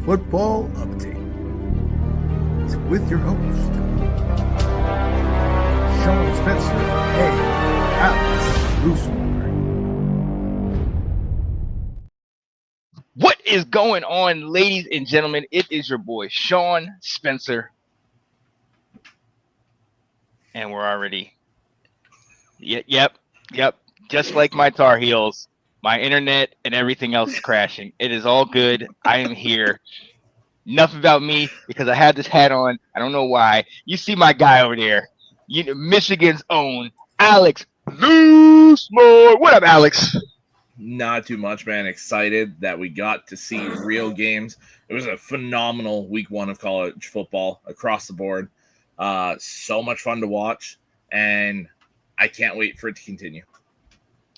Football Update. It's with your host, Sean Spencer and Alex Loosemore. What is going on, ladies and gentlemen? It is your boy, Sean Spencer. And we're already... Yep. Just like my Tar Heels, my internet and everything else is crashing. It is all good. I am here. Enough about me, because I have this hat on. I don't know why. You see my guy over there. Michigan's own Alex Loosemore. What up, Alex? Not too much, man. Excited that we got to see real games. It was a phenomenal week one of college football across the board. So much fun to watch, and I can't wait for it to continue.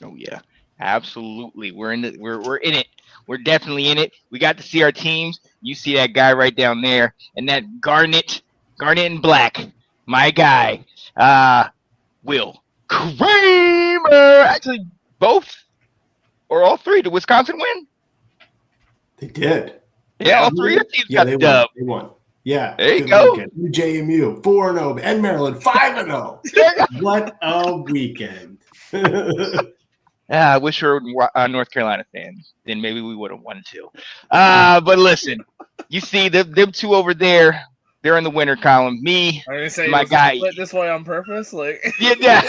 Oh yeah, absolutely. We're in it. We're definitely in it. We got to see our teams. You see that guy right down there, and that Garnet in black, my guy, Will Kramer. Actually, both or all three. Did Wisconsin win? They did. Yeah, all three of the teams got the dub. They won. Yeah. There you go. Weekend. JMU 4-0 and Maryland 5-0. What a weekend. I wish we were North Carolina fans. Then maybe we would have won too. But listen, you see them two over there. They're in the winner column. Me, my guy. This way on purpose, like yeah.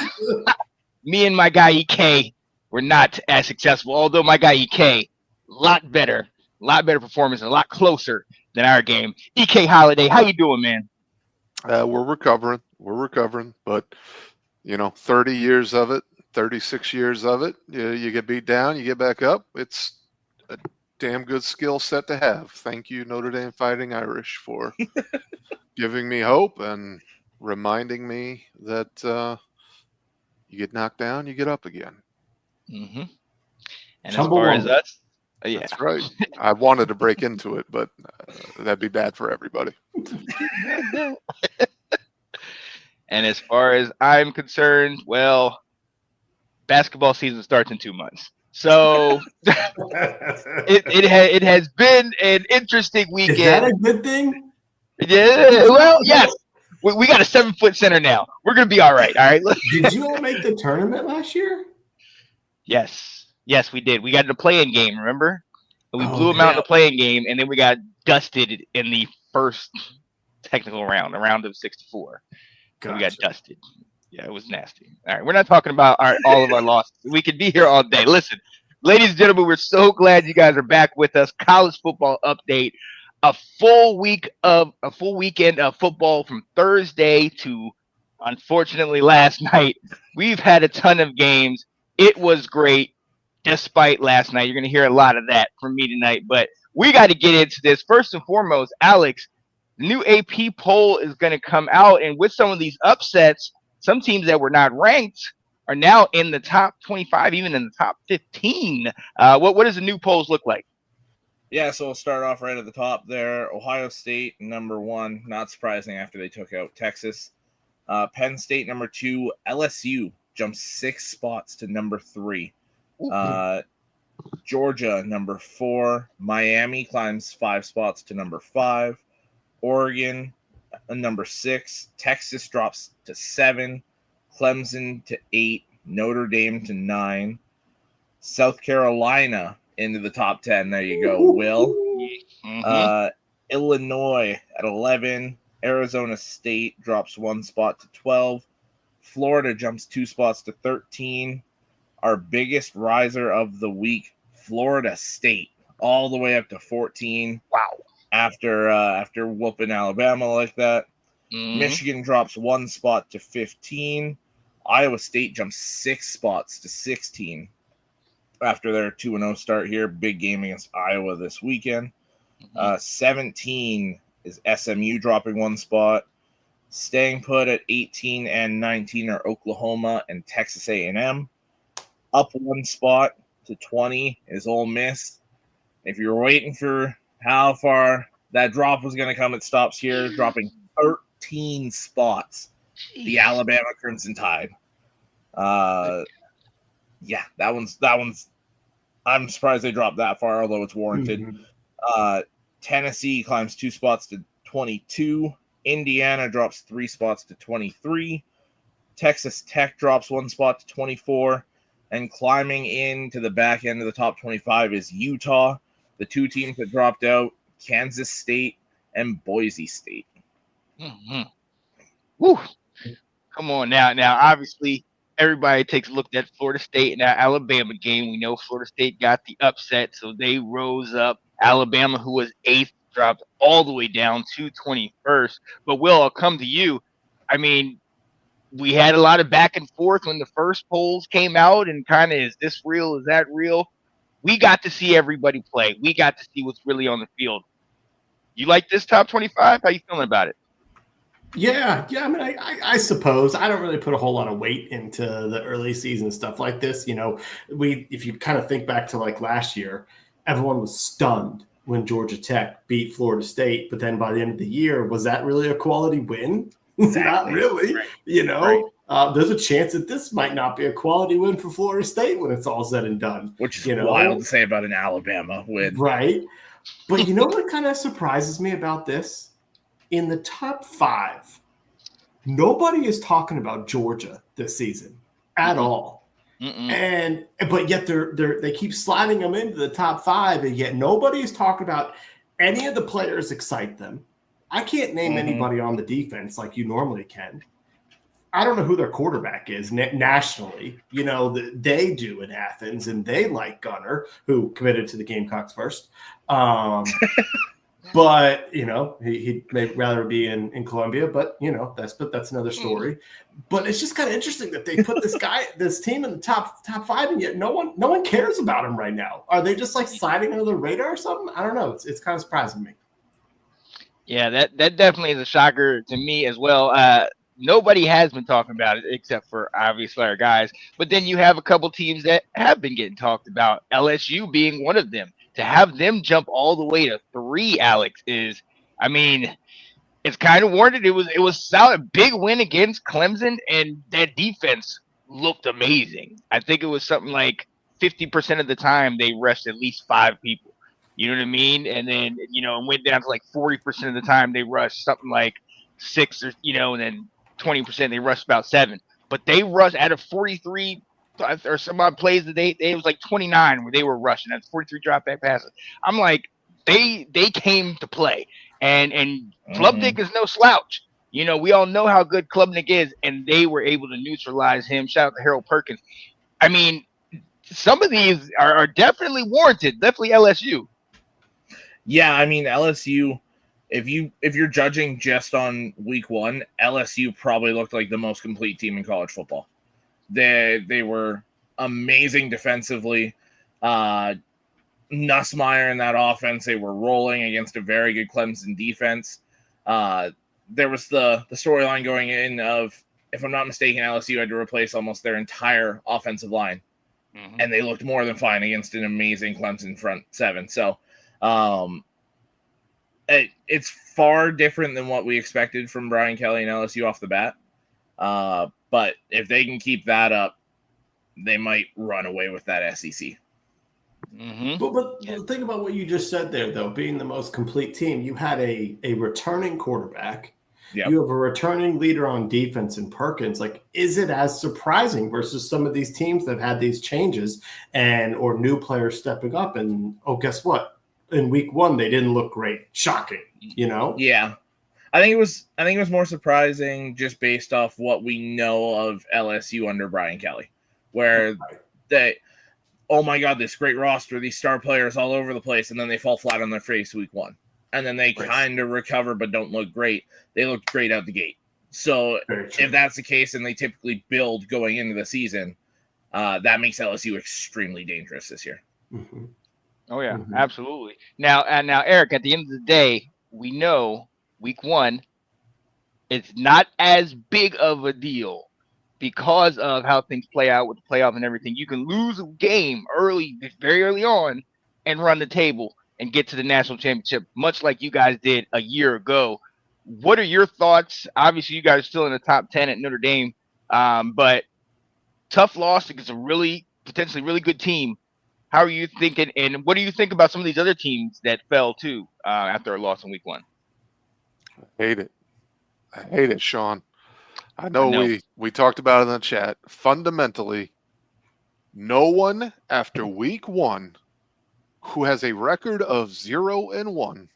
Me and my guy EK were not as successful. Although my guy EK, a lot better performance, and a lot closer than our game. EK Holiday, how you doing, man? We're recovering, but 30 years of it. 36 years of it. You get beat down, you get back up. It's a damn good skill set to have. Thank you, Notre Dame Fighting Irish, for giving me hope and reminding me that you get knocked down, you get up again. Mm-hmm. And as far as us, yeah. That's right. I wanted to break into it, but that'd be bad for everybody. And as far as I'm concerned, well, basketball season starts in 2 months. So it has been an interesting weekend. Is that a good thing? Yeah. Well, yes. We got a 7-foot center now. We're gonna be all right. All right. Did you all make the tournament last year? Yes, we did. We got in the play-in game. Remember? We blew them out in the play-in game, and then we got dusted in the first technical round, the round of 64. Gotcha. We got dusted. Yeah, it was nasty. All right, we're not talking about all of our losses. We could be here all day. Listen, ladies and gentlemen, we're so glad you guys are back with us. College football update. A full weekend of football from Thursday to, unfortunately, last night. We've had a ton of games. It was great, despite last night. You're going to hear a lot of that from me tonight, but we got to get into this. First and foremost, Alex, the new AP poll is going to come out, and with some of these upsets, some teams that were not ranked are now in the top 25, even in the top 15. What does the new polls look like? Yeah, so we'll start off right at the top there. Ohio State, number 1. Not surprising after they took out Texas. Penn State, number 2. LSU jumps 6 spots to number 3. Georgia, number 4. Miami climbs 5 spots to number 5. Oregon, number 6. Texas drops to 7. Clemson to 8. Notre Dame to 9. South Carolina into the top 10. There you go, Will. Mm-hmm. Illinois at 11. Arizona State drops 1 spot to 12. Florida jumps 2 spots to 13. Our biggest riser of the week, Florida State, all the way up to 14. Wow. After whooping Alabama like that. Mm-hmm. Michigan drops 1 spot to 15. Iowa State jumps 6 spots to 16 after their 2-0 start here. Big game against Iowa this weekend. 17 is SMU dropping 1 spot. Staying put at 18 and 19 are Oklahoma and Texas A&M. Up 1 spot to 20 is Ole Miss. If you're waiting for how far that drop was going to come, it stops here, dropping 13 spots. The Alabama Crimson Tide. Yeah, that one's. I'm surprised they dropped that far, although it's warranted. Tennessee climbs 2 spots to 22. Indiana drops 3 spots to 23. Texas Tech drops 1 spot to 24. And climbing into the back end of the top 25 is Utah. The 2 teams that dropped out, Kansas State and Boise State. Mm-hmm. Woo. Come on now. Now, obviously, everybody takes a look at Florida State and that Alabama game. We know Florida State got the upset, so they rose up. Alabama, who was 8th, dropped all the way down to 21st. But, Will, I'll come to you. I mean, we had a lot of back and forth when the first polls came out and kind of, is this real? Is that real? We got to see everybody play. We got to see what's really on the field. You like this top 25? How you feeling about it? Yeah. I mean, I suppose I don't really put a whole lot of weight into the early season stuff like this. You know, if you kind of think back to like last year, everyone was stunned when Georgia Tech beat Florida State. But then by the end of the year, was that really a quality win? Exactly. Not really. Right. You know, there's a chance that this might not be a quality win for Florida State when it's all said and done. Which is wild to say about an Alabama win. Right. But you know what kind of surprises me about this? In the top 5, nobody is talking about Georgia this season at all. But yet they keep sliding them into the top 5, and yet nobody is talking about any of the players excite them. I can't name anybody on the defense like you normally can. I don't know who their quarterback is nationally. You know, they do in Athens, and they like Gunner, who committed to the Gamecocks first. But, you know, he'd may rather be in Columbia, but, you know, that's another story. But it's just kind of interesting that they put this team in the top 5, and yet no one cares about him right now. Are they just like sliding under the radar or something? I don't know. It's kind of surprising me. Yeah, that definitely is a shocker to me as well. Nobody has been talking about it except for obviously our guys. But then you have a couple teams that have been getting talked about, LSU being one of them. To have them jump all the way to 3, Alex, is, I mean, it's kind of warranted. It was solid, big win against Clemson, and that defense looked amazing. I think it was something like 50% of the time they rushed at least 5 people. You know what I mean? And then, you know, it went down to like 40% of the time they rushed something like 6, or, you know, and then 20% they rushed about 7. But they rushed out of 43 or some odd plays that it was like 29 where they were rushing. That's 43 drop back passes. I'm like, they came to play, and Klubnik is no slouch. You know, we all know how good Klubnik is, and they were able to neutralize him. Shout out to Harold Perkins. I mean, some of these are definitely warranted. Definitely LSU. Yeah, I mean, LSU, if you're judging just on week 1, LSU probably looked like the most complete team in college football. They were amazing defensively. Nussmeier in that offense, they were rolling against a very good Clemson defense. There was the storyline going in of, if I'm not mistaken, LSU had to replace almost their entire offensive line. And they looked more than fine against an amazing Clemson front 7. So it's far different than what we expected from Brian Kelly and LSU off the bat. But if they can keep that up, they might run away with that SEC. But think about what you just said there, though. Being the most complete team, you had a returning quarterback. Yep. You have a returning leader on defense in Perkins. Like, is it as surprising versus some of these teams that had these changes or new players stepping up? And, guess what? In week 1, they didn't look great. Shocking, you know? Yeah. I think it was more surprising just based off what we know of LSU under Brian Kelly, where oh my God, this great roster, these star players all over the place, and then they fall flat on their face week 1. And then they kind of recover but don't look great. They looked great out the gate. So if that's the case and they typically build going into the season, that makes LSU extremely dangerous this year. Oh, yeah, absolutely. Now, Eric, at the end of the day, we know week 1, it's not as big of a deal because of how things play out with the playoff and everything. You can lose a game very early on, and run the table and get to the national championship, much like you guys did a year ago. What are your thoughts? Obviously, you guys are still in the top 10 at Notre Dame, but tough loss against a potentially really good team. How are you thinking? And what do you think about some of these other teams that fell too after a loss in week 1? Hate it. I hate it, Sean. I know. We talked about it in the chat. Fundamentally, no one after week 1 who has a record of 0-1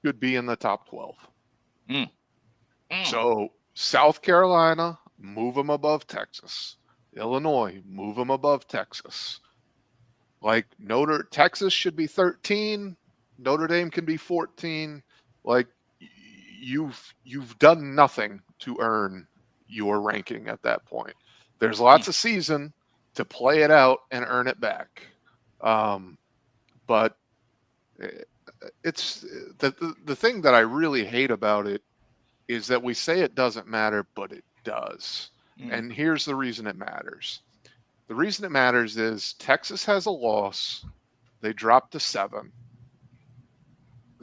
should be in the top 12. So South Carolina, move them above Texas. Illinois, move them above Texas. Like Texas should be 13. Notre Dame can be 14. Like you've done nothing to earn your ranking at that point. There's lots of season to play it out and earn it back. But it's the thing that I really hate about it is that we say it doesn't matter, but it does. And here's the reason it matters. The reason it matters is Texas has a loss. They dropped to 7.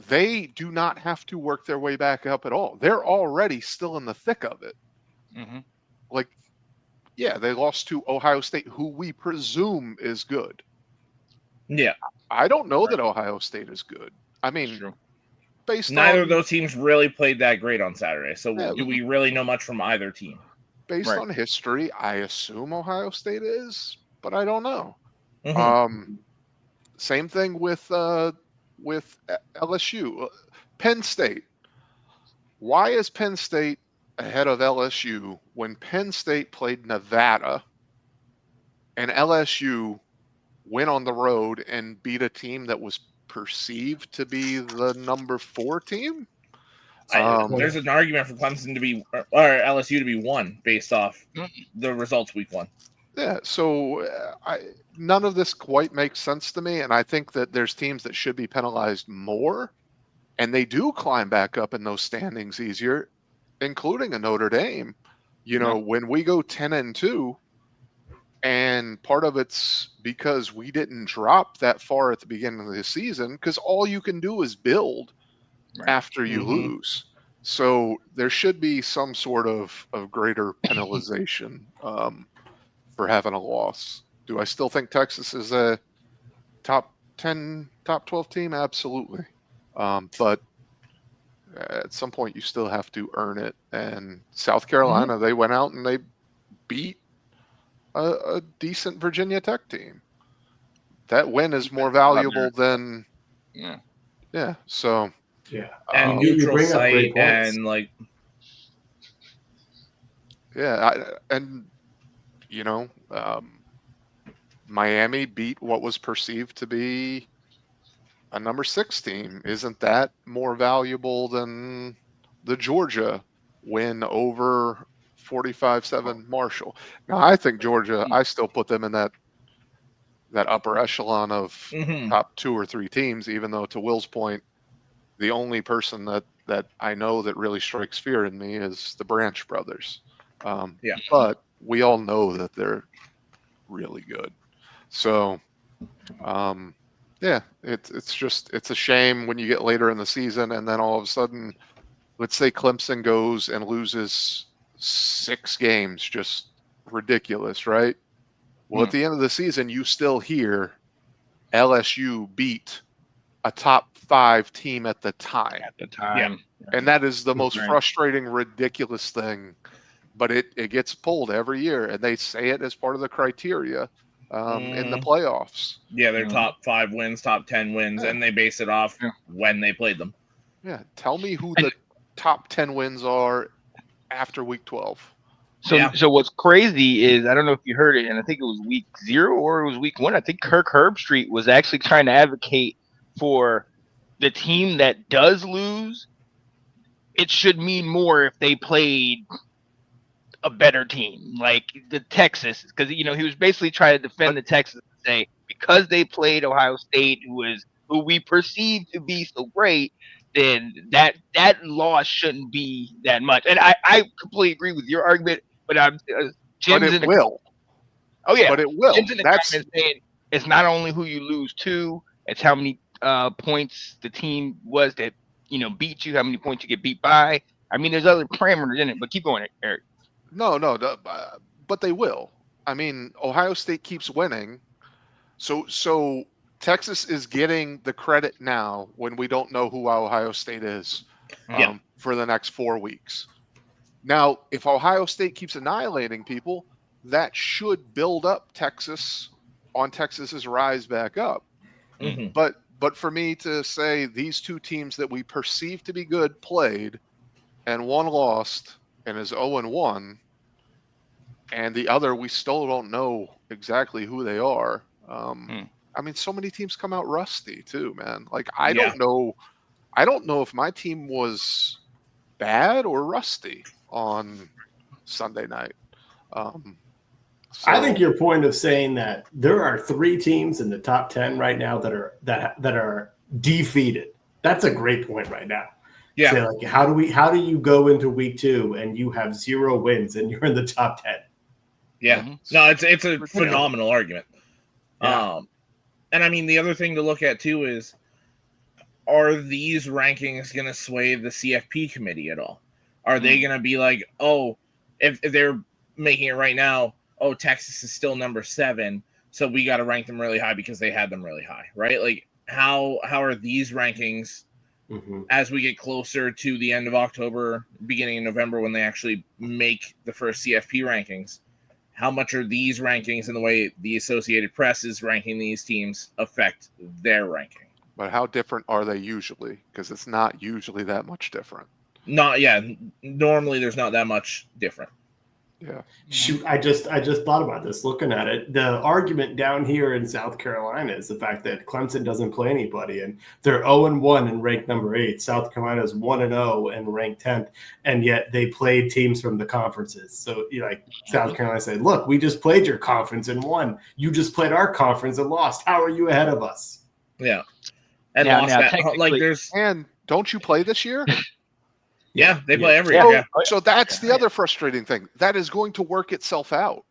They do not have to work their way back up at all. They're already still in the thick of it. Like, yeah, they lost to Ohio State, who we presume is good. Yeah. I don't know that Ohio State is good. I mean, neither of those teams really played that great on Saturday. So do we really know much from either team? Based on history, I assume Ohio State is, but I don't know. Same thing with LSU. Penn State. Why is Penn State ahead of LSU when Penn State played Nevada and LSU went on the road and beat a team that was perceived to be the number 4 team? There's an argument for Clemson to be or LSU to be 1 based off the results week 1. Yeah, so none of this quite makes sense to me, and I think that there's teams that should be penalized more, and they do climb back up in those standings easier, including a Notre Dame. When we go 10-2, and part of it's because we didn't drop that far at the beginning of the season, because all you can do is build after you lose. So there should be some sort of greater penalization for having a loss. Do I still think Texas is a top 10, top 12 team? Absolutely. But at some point you still have to earn it. And South Carolina, they went out and they beat a decent Virginia Tech team. That win is more valuable than so and neutral site and Miami beat what was perceived to be a number 6 team. Isn't that more valuable than the Georgia win over 45-7 Marshall? Now, I think Georgia, I still put them in that upper echelon of top 2 or 3 teams, even though, to Will's point, the only person that I know that really strikes fear in me is the Branch brothers. But we all know that they're really good. So, it's a shame when you get later in the season and then all of a sudden, let's say Clemson goes and loses 6 games, just ridiculous, right? Well, at the end of the season, you still hear LSU beat a top 5 team at the time. And that is the most frustrating, ridiculous thing. But it gets pulled every year, and they say it as part of the criteria in the playoffs. Yeah, they're top 5 wins, top 10 wins, and they base it off when they played them. Yeah, tell me who the top 10 wins are after week 12. So what's crazy is, I don't know if you heard it, and I think it was week 0 or it was week 1. I think Kirk Herbstreit was actually trying to advocate for the team that does lose. It should mean more if they played a better team, like the Texas, because he was basically trying to defend the Texas and say, because they played Ohio State, who we perceive to be so great, then that loss shouldn't be that much. And I completely agree with your argument, but Jim's in the will. Oh yeah, but it will. Jim's in the comments saying it's not only who you lose to, it's how many points the team was that beat you, how many points you get beat by. I mean, there's other parameters in it, but keep going, Eric. No, but they will. I mean, Ohio State keeps winning, So Texas is getting the credit now when we don't know who Ohio State is Yeah. for the next 4 weeks. Now, if Ohio State keeps annihilating people, that should build up Texas's rise back up. Mm-hmm. But for me to say these two teams that we perceive to be good played and one lost and is 0-1, and the other we still don't know exactly who they are. I mean, so many teams come out rusty too, man. Like I don't know if my team was bad or rusty on Sunday night. I think your point of saying that there are 3 teams in the top 10 right now that are defeated. That's a great point right now. Yeah. So like, how do you go into week 2 and you have 0 wins and you're in the top 10? Yeah. No, it's a phenomenal argument. Yeah. And I mean, the other thing to look at too is, are these rankings going to sway the CFP committee at all? Are they going to be like, oh, if they're making it right now, oh, Texas is still number 7, so we got to rank them really high because they had them really high, right? Like, how are these rankings as we get closer to the end of October, beginning of November, when they actually make the first CFP rankings? How much are these rankings and the way the Associated Press is ranking these teams affect their ranking? But how different are they usually? Because it's not usually that much different. Normally there's not that much different. Yeah. Shoot, I just thought about this looking at it. The argument down here in South Carolina is the fact that Clemson doesn't play anybody, and they're 0-1 and ranked number 8. South Carolina is 1-0 and ranked 10th, and yet they played teams from the conferences. So South Carolina said, "Look, we just played your conference and won. You just played our conference and lost. How are you ahead of us?" Yeah, and now, lost now, that. Like there's And don't you play this year? Yeah, they play every year. So, Yeah. so that's the other frustrating thing. That is going to work itself out.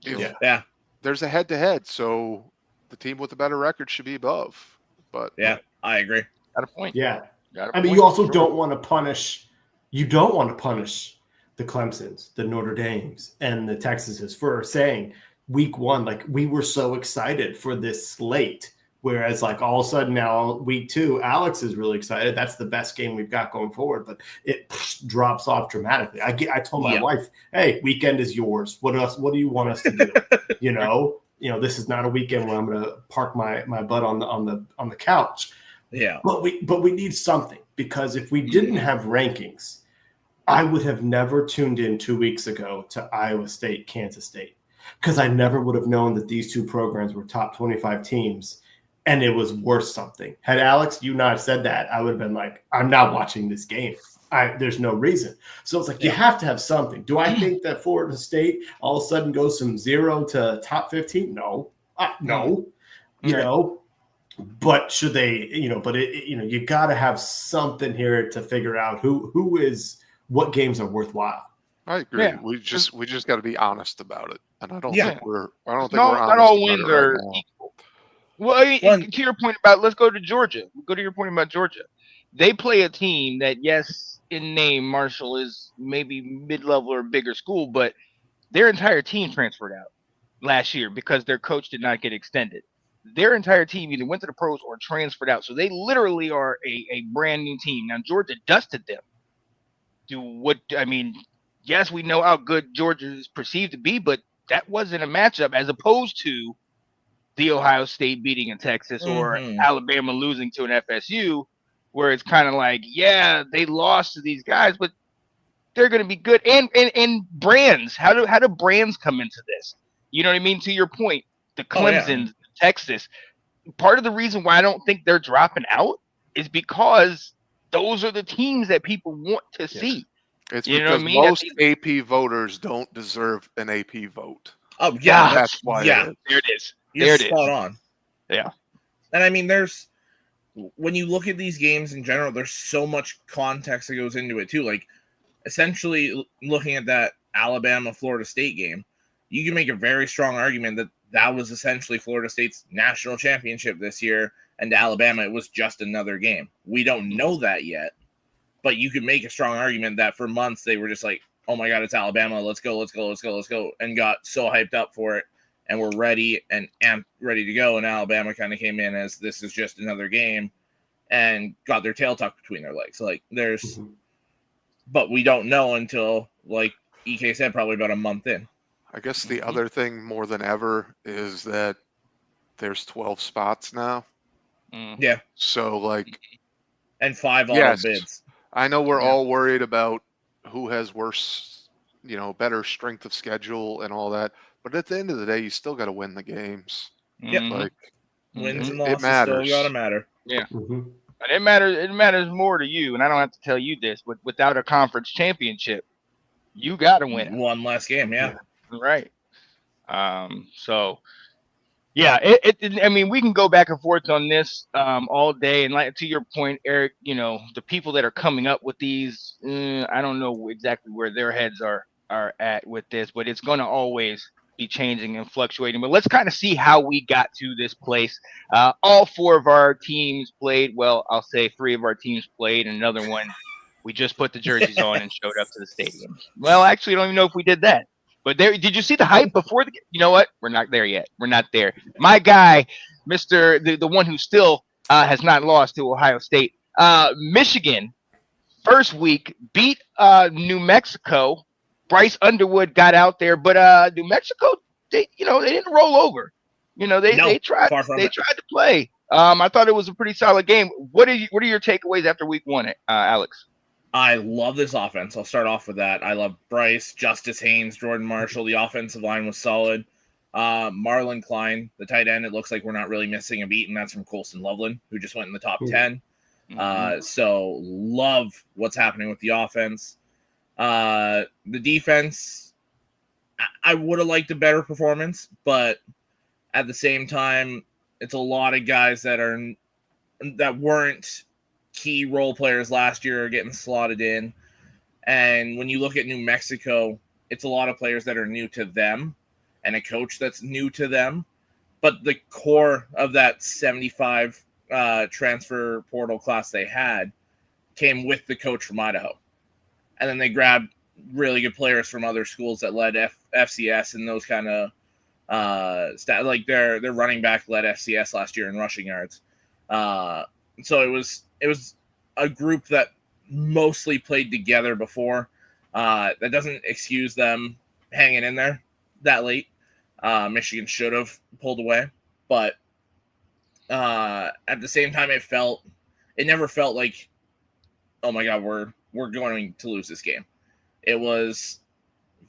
Yeah. There's a head-to-head, so the team with the better record should be above. But yeah, I agree. Got a point. Yeah. Got a I mean, point, you also sure. don't want to punish. You don't want to punish the Clemsons, the Notre Dames, and the Texases for saying week 1, like we were so excited for this slate. Whereas, like, all of a sudden now, week 2, Alex is really excited. That's the best game we've got going forward, but it drops off dramatically. I told my wife, "Hey, weekend is yours. What else? What do you want us to do? you know, this is not a weekend where I'm going to park my butt on the couch." Yeah. But we need something, because if we didn't have rankings, I would have never tuned in 2 weeks ago to Iowa State, Kansas State, because I never would have known that these 2 programs were top 25 teams. And it was worth something. Had Alex, you not said that, I would have been like, I'm not watching this game. There's no reason. So it's like, you have to have something. Do I think that Florida State all of a sudden goes from 0 to top 15? No. No. But should they, you got to have something here to figure out what games are worthwhile. I agree. Yeah. We just got to be honest about it. And I don't Yeah. think we're honest Not all about wins it right are now. equal. Well, I mean, to your point about, let's go to Georgia. Go to your point about Georgia. They play a team that, yes, in name, Marshall is maybe mid-level or bigger school, but their entire team transferred out last year because their coach did not get extended. Their entire team either went to the pros or transferred out. So they literally are a brand new team. Now, Georgia dusted them. Yes, we know how good Georgia is perceived to be, but that wasn't a matchup as opposed to the Ohio State beating in Texas or Alabama losing to an FSU, where it's kind of like, yeah, they lost to these guys, but they're going to be good. And brands, how do brands come into this? You know what I mean? To your point, the Clemson, Texas, part of the reason why I don't think they're dropping out is because those are the teams that people want to see. It's You know because what I mean? most AP voters don't deserve an AP vote. Oh, yeah. That's why. There it is. You're spot on. Yeah. And I mean, when you look at these games in general, there's so much context that goes into it too. Like, essentially, looking at that Alabama-Florida State game, you can make a very strong argument that was essentially Florida State's national championship this year, and to Alabama, it was just another game. We don't know that yet, but you could make a strong argument that for months they were just like, oh my God, it's Alabama, let's go, and got so hyped up for it. and were ready and ready to go. And Alabama kind of came in as this is just another game and got their tail tucked between their legs. Like but we don't know until, like EK said, probably about a month in. I guess the other thing more than ever is that there's 12 spots now. Yeah. So like, and 5 auto yes, bids. I know we're all worried about who has worse, better strength of schedule and all that. But at the end of the day, you still got to win the games. Yep. Like wins and it losses matters. still gotta matter. Yeah. And it matters more to you, and I don't have to tell you this, but without a conference championship, you got to win one less game. Yeah. Right. So yeah, I mean, we can go back and forth on this all day, and like to your point, Eric, the people that are coming up with these, I don't know exactly where their heads are at with this, but it's going to always be changing and fluctuating. But let's kind of see how we got to this place. All 4 of our teams played. Well, I'll say 3 of our teams played, and another one we just put the jerseys on and showed up to the stadium. Well, actually, I don't even know if we did that. But did you see the hype before the? You know what? We're not there yet. We're not there. My guy, the one who still has not lost to Ohio State, Michigan, first week beat New Mexico. Bryce Underwood got out there, but New Mexico, they didn't roll over. They tried to play. I thought it was a pretty solid game. What are your takeaways after week 1, Alex? I love this offense. I'll start off with that. I love Bryce, Justice Haynes, Jordan Marshall. The offensive line was solid. Marlon Klein, the tight end, it looks like we're not really missing a beat, and that's from Colston Loveland, who just went in the top 10. So love what's happening with the offense. The defense, I would have liked a better performance, but at the same time, it's a lot of guys that weren't key role players last year are getting slotted in. And when you look at New Mexico, it's a lot of players that are new to them and a coach that's new to them. But the core of that 75 transfer portal class they had came with the coach from Idaho. And then they grabbed really good players from other schools that led FCS and those kind of like their running back led FCS last year in rushing yards. So it was a group that mostly played together before. That doesn't excuse them hanging in there that late. Michigan should have pulled away, but at the same time, it never felt like, oh my God, we're going to lose this game. It was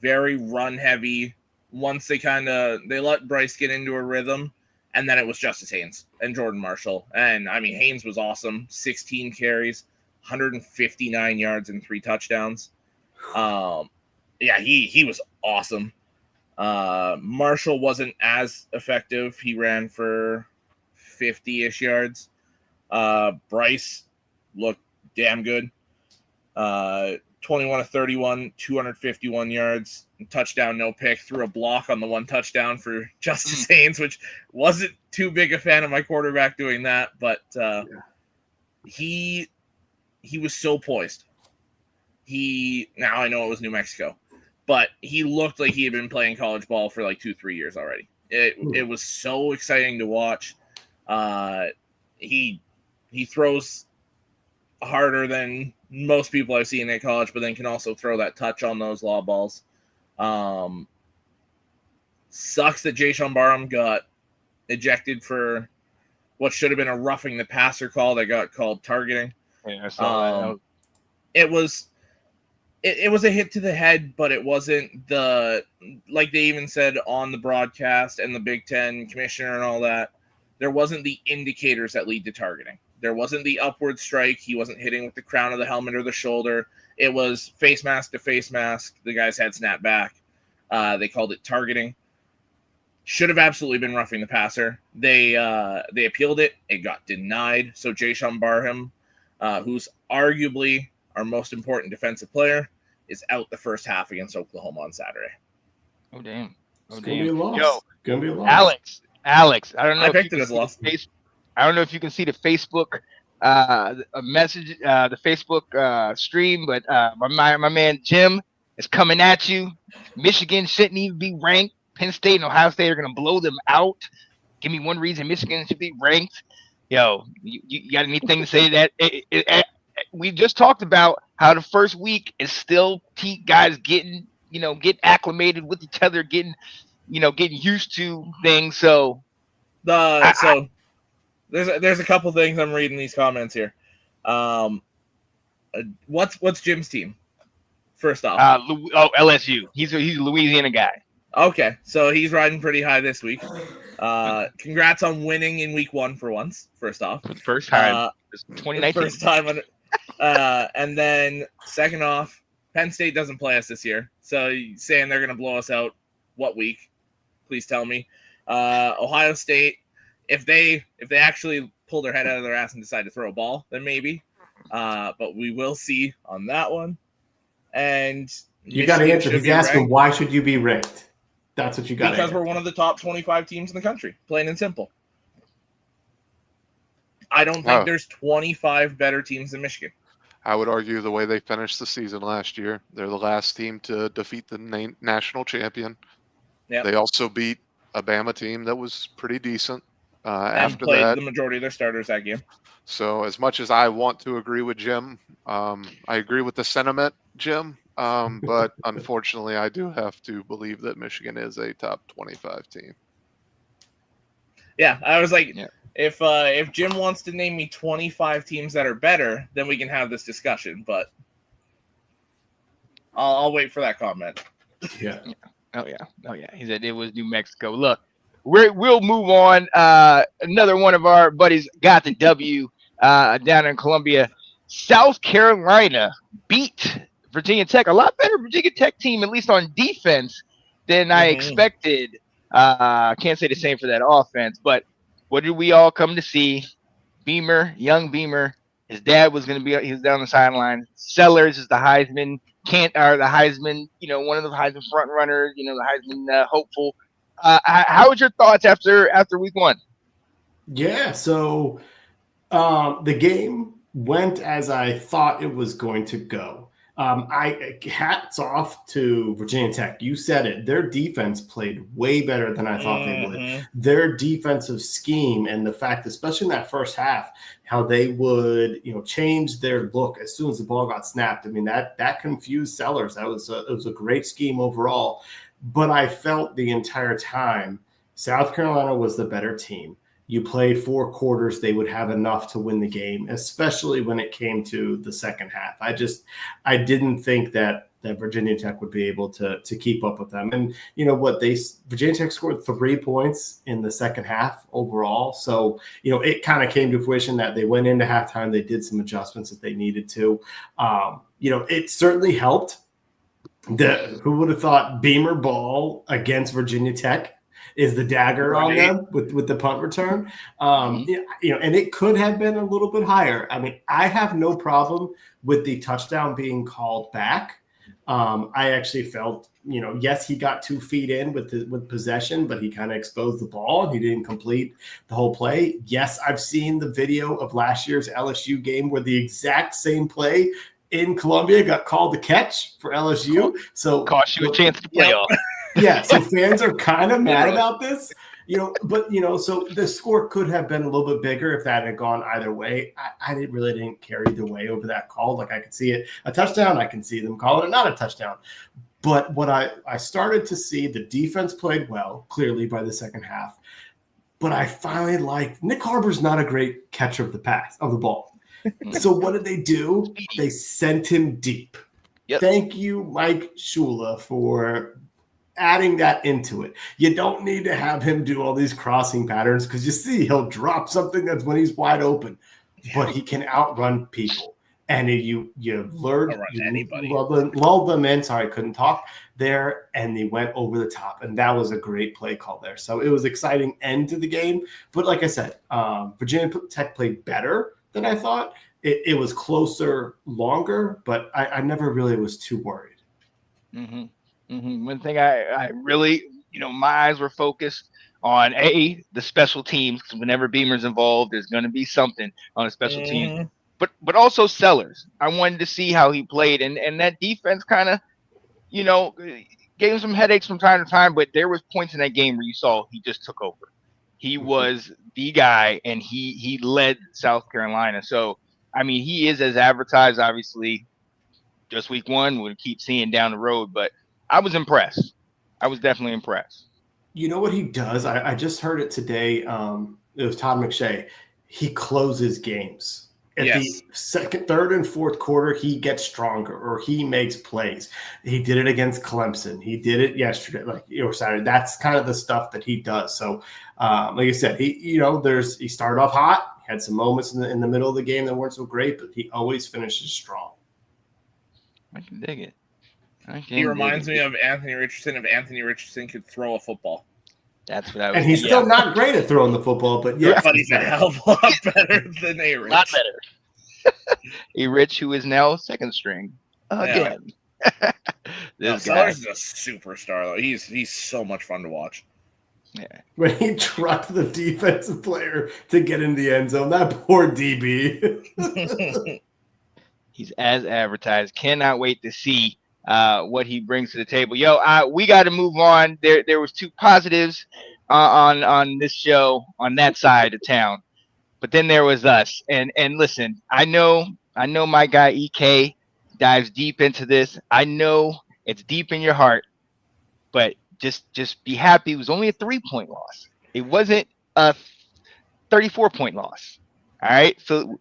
very run heavy. Once they let Bryce get into a rhythm. And then it was Justice Haynes and Jordan Marshall. And, I mean, Haynes was awesome. 16 carries, 159 yards, and 3 touchdowns. He was awesome. Marshall wasn't as effective. He ran for 50-ish yards. Bryce looked damn good. 21 of 31, 251 yards, touchdown, no pick, threw a block on the 1 touchdown for Justice Haynes, which wasn't too big a fan of my quarterback doing that, but he was so poised. Now I know it was New Mexico, but he looked like he had been playing college ball for like 2-3 years already. It was so exciting to watch. He throws harder than most people I've seen at college, but then can also throw that touch on those law balls. Sucks that Jayshon Barham got ejected for what should have been a roughing the passer call that got called targeting. Yeah, I saw that. It was a hit to the head, but it wasn't like they even said on the broadcast and the Big Ten commissioner and all that, there wasn't the indicators that lead to targeting. There wasn't the upward strike. He wasn't hitting with the crown of the helmet or the shoulder. It was face mask to face mask. The guy's head snapped back. They called it targeting. Should have absolutely been roughing the passer. They appealed it. It got denied. So Jayshon Barham, who's arguably our most important defensive player, is out the first half against Oklahoma on Saturday. Oh, damn. It's gonna be a loss. Yo, gonna be a loss. Alex, I don't know. I picked it as a loss. I don't know if you can see the Facebook message, the Facebook stream, but my man Jim is coming at you. Michigan shouldn't even be ranked. Penn State and Ohio State are going to blow them out. Give me one reason Michigan should be ranked. Yo, you got anything to say to that? We just talked about how the first week is still guys getting acclimated with each other, getting used to things. So there's a couple things I'm reading these comments here. What's Jim's team? First off, LSU. He's a Louisiana guy. Okay, so he's riding pretty high this week. Congrats on winning in week 1 for once. First off, first time, 2019. First time. And then second off, Penn State doesn't play us this year, so saying they're gonna blow us out. What week? Please tell me. Ohio State, if they actually pull their head out of their ass and decide to throw a ball, then maybe. But we will see on that one. And you got to answer. He's asking, why should you be ranked? That's what you got. Because we're one of the top 25 teams in the country, plain and simple. I don't think there's 25 better teams than Michigan. I would argue the way they finished the season last year, they're the last team to defeat the national champion. Yep. They also beat a Bama team that was pretty decent. After played that, the majority of their starters that game. So as much as I want to agree with Jim, I agree with the sentiment, Jim. But unfortunately, I do have to believe that Michigan is a top 25 team. Yeah, I was like, if Jim wants to name me 25 teams that are better, then we can have this discussion. But I'll wait for that comment. Yeah. Oh yeah. He said it was New Mexico. Look, we'll move on. Another one of our buddies got the W down in Columbia. South Carolina beat Virginia Tech. A lot better Virginia Tech team, at least on defense, than I expected. Can't say the same for that offense, but what did we all come to see? Young Beamer. His dad was going to be. He was down the sideline. Sellers is the Heisman. The Heisman. One of the Heisman front runners. The Heisman hopeful. How was your thoughts after week 1? Yeah. So the game went as I thought it was going to go. Hats off to Virginia Tech. You said it. Their defense played way better than I thought they would. Their defensive scheme and the fact, especially in that first half, how they would, change their look as soon as the ball got snapped. I mean, that confused Sellers. It was a great scheme overall. But I felt the entire time South Carolina was the better team. You play 4 quarters, they would have enough to win the game, especially when it came to the second half. I didn't think that Virginia Tech would be able to keep up with them. And you know what? Virginia Tech scored 3 points in the second half overall. So, it kind of came to fruition that they went into halftime. They did some adjustments that they needed to. It certainly helped. Who would have thought Beamer ball against Virginia Tech is the dagger on them with the punt return. And it could have been a little bit higher. I mean, I have no problem with the touchdown being called back. I actually felt, yes, he got 2 feet in with possession, but he kind of exposed the ball and he didn't complete the whole play. Yes, I've seen the video of last year's LSU game where the exact same play in Columbia got called the catch for LSU. So cost you a chance to play off. Yeah, so fans are kind of mad about this, but so the score could have been a little bit bigger if that had gone either way. I didn't care either way over that call. Like I could see it a touchdown, I can see them calling it not a touchdown. But what I started to see, the defense played well, clearly by the second half. But I finally Nick Harbor's not a great catcher of the ball. So what did they do? They sent him deep. Yep. Thank you, Mike Shula, for adding that into it. You don't need to have him do all these crossing patterns because you see he'll drop something that's when he's wide open, but he can outrun people. And you lulled them in. Sorry, I couldn't talk there, and they went over the top, and that was a great play call there. So it was exciting end to the game. But like I said, Virginia Tech played better than I thought. It was closer, longer, but I never really was too worried. Mm-hmm. Mm-hmm. One thing I really, my eyes were focused on the special teams, because whenever Beamer's involved, there's going to be something on a special team. But also Sellers. I wanted to see how he played, and that defense kind of, gave him some headaches from time to time, but there was points in that game where you saw he just took over. He was the guy, and he led South Carolina. So, I mean, he is as advertised, obviously. Just week one, we'll keep seeing down the road, but I was impressed. I was definitely impressed. You know what he does? I just heard it today. It was Todd McShay. He closes games. At the second, third, and fourth quarter, he gets stronger or he makes plays. He did it against Clemson. He did it yesterday, or Saturday. That's kind of the stuff that he does. So, like I said, he started off hot. Had some moments in the middle of the game that weren't so great, but he always finishes strong. I can dig it. He reminds me of Anthony Richardson if Anthony Richardson could throw a football. That's what I was. And he's still not great at throwing the football, but yeah, but he's a hell of a lot better than A-Rich. A lot better. A-Rich, who is now second string again. Sellers is a superstar though. He's so much fun to watch. Yeah. When he trucked the defensive player to get in the end zone, that poor DB. He's as advertised. Cannot wait to see what he brings to the table. Yo, we got to move on. There was two positives on this show on that side of town, but then there was us. And listen, I know my guy EK dives deep into this. I know it's deep in your heart, but just be happy. It was only a 3-point loss. It wasn't a 34-point loss. All right, so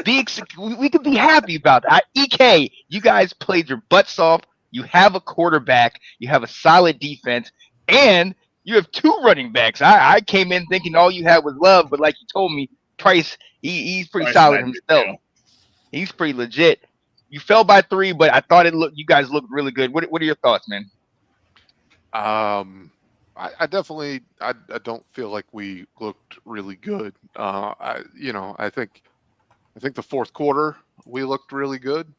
we could be happy about that. EK, you guys played your butts off. You have a quarterback. You have a solid defense, and you have 2 running backs. I came in thinking all you had was love, but like you told me, Price, he's pretty solid himself. He's pretty legit. You fell by 3, but I thought you guys looked really good. What are your thoughts, man? I definitely I don't feel like we looked really good. I think the fourth quarter we looked really good.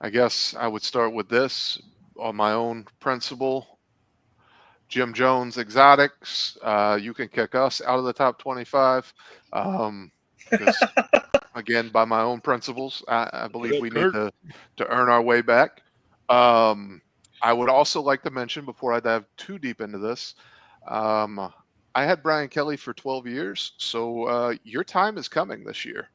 I guess I would start with this on my own principle. Jim Jones Exotics, you can kick us out of the top 25. Because again, by my own principles, I believe we need to earn our way back. I would also like to mention, before I dive too deep into this, I had Brian Kelly for 12 years, so your time is coming this year.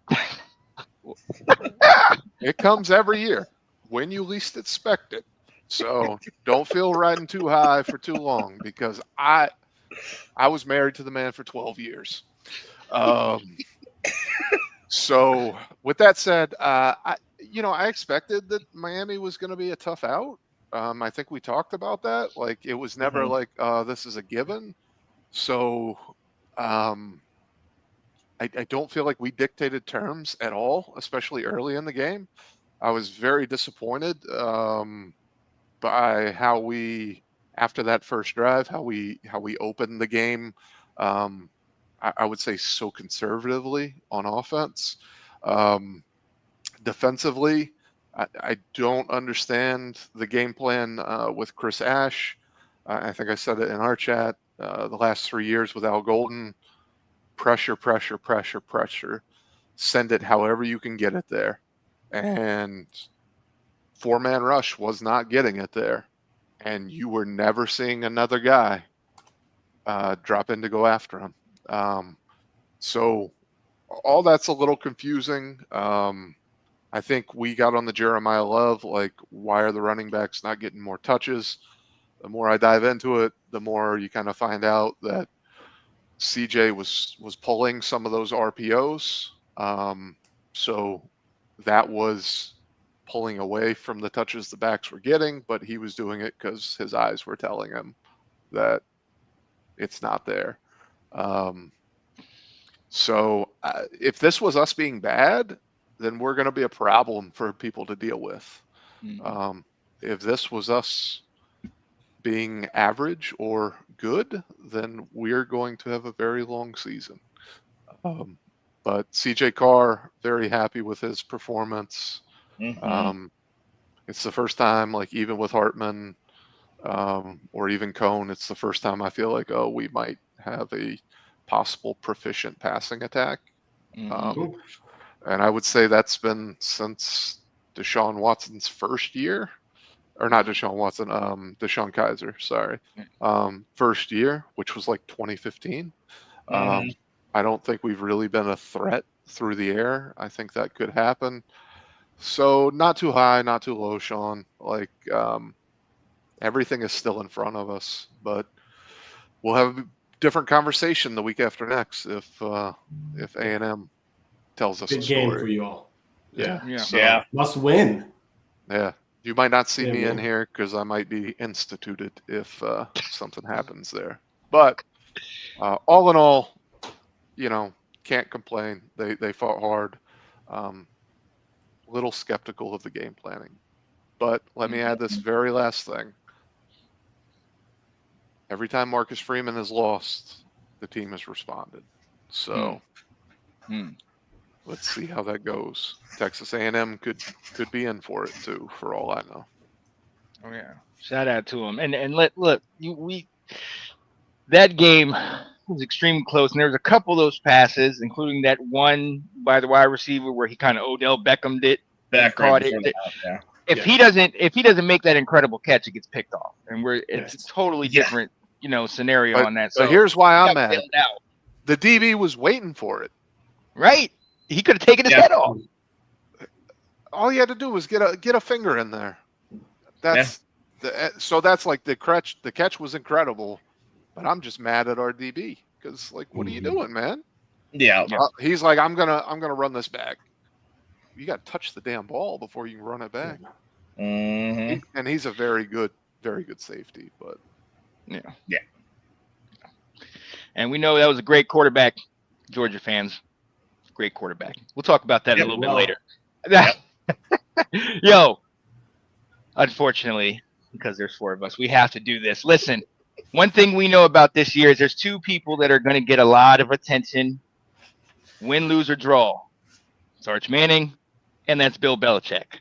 It comes every year when you least expect it. So don't feel riding too high for too long, because I was married to the man for 12 years. So with that said, I expected that Miami was going to be a tough out. I think we talked about that. Like, it was never like, this is a given. So I don't feel like we dictated terms at all, especially early in the game. I was very disappointed by how we, after that first drive, how we opened the game. I would say so conservatively on offense. Defensively, I don't understand the game plan with Chris Ash. I think I said it in our chat. The last 3 years with Al Golden, pressure. Send it however you can get it there. And 4-man rush was not getting it there. And you were never seeing another guy drop in to go after him. So all that's a little confusing. I think we got on the Jeremiah Love, like, why are the running backs not getting more touches? The more I dive into it, the more you kind of find out that CJ was pulling some of those RPOs. So that was pulling away from the touches the backs were getting, but he was doing it because his eyes were telling him that it's not there. So if this was us being bad, then we're going to be a problem for people to deal with. Mm-hmm. If this was us being average or good, then we're going to have a very long season. But CJ Carr, very happy with his performance. Mm-hmm. It's the first time, like, even with Hartman or even Cone, it's the first time I feel like, we might have a possible proficient passing attack. Mm-hmm. And I would say that's been since Deshaun Watson's first year. or not Deshaun Watson, Deshaun Kaiser, sorry. First year, which was like 2015. I don't think we've really been a threat through the air. I think that could happen. So not too high, not too low, Sean. Like everything is still in front of us, but we'll have a different conversation the week after next if A&M tells us Big a story. game for you all. Yeah. So, Must win. yeah. You might not see Yeah, me in man. here because I might be instituted if something happens there. But all in all, can't complain. They fought hard. Little skeptical of the game planning. But let me add this very last thing. Every time Marcus Freeman has lost, the team has responded. So let's see how that goes. Texas A&M could be in for it too, for all I know. Oh yeah, shout out to him. And that game was extremely close, and there was a couple of those passes, including that one by the wide receiver where he kind of Odell Beckham'd it, caught it. If he doesn't make that incredible catch, it gets picked off, and it's a totally different scenario on that. So here's why I'm mad. The DB was waiting for it. Right, he could have taken his head off. All he had to do was get a finger in there. So that's like the catch. The catch was incredible, but I'm just mad at our DB because what are you doing, man? Yeah. He's like, I'm gonna run this back. You got to touch the damn ball before you can run it back. And he's a very good safety, but yeah. And we know that was a great quarterback, Georgia fans. Great quarterback. We'll talk about that a little bit later. Yo, unfortunately, because there's 4 of us, we have to do this. Listen, one thing we know about this year is there's 2 people that are going to get a lot of attention, win, lose, or draw. It's Arch Manning, and that's Bill Belichick.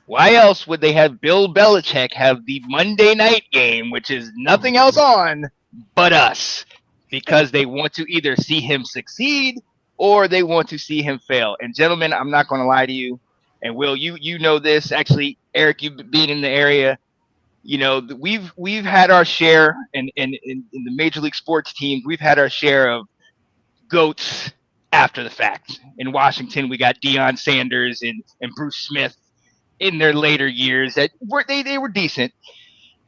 Why else would they have Bill Belichick have the Monday night game, which is nothing else on but us? Because they want to either see him succeed or they want to see him fail. And gentlemen, I'm not going to lie to you. And Will, you know this. Actually, Eric, you've been in the area. We've had our share in the Major League sports teams. We've had our share of GOATs after the fact. In Washington, we got Deion Sanders and Bruce Smith in their later years. They were decent.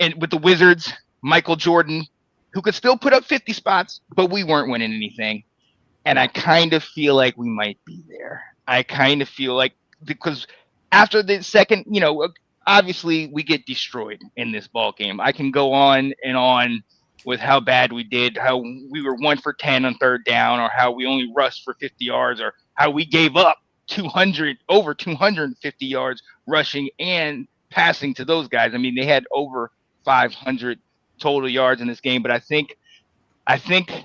And with the Wizards, Michael Jordan, who could still put up 50 spots, but we weren't winning anything. And I kind of feel like we might be there. I kind of feel like, because after the second, obviously we get destroyed in this ball game. I can go on and on with how bad we did, how we were 1 for 10 on third down, or how we only rushed for 50 yards, or how we gave up over 250 yards rushing and passing to those guys. I mean, they had over 500 total yards in this game, but I think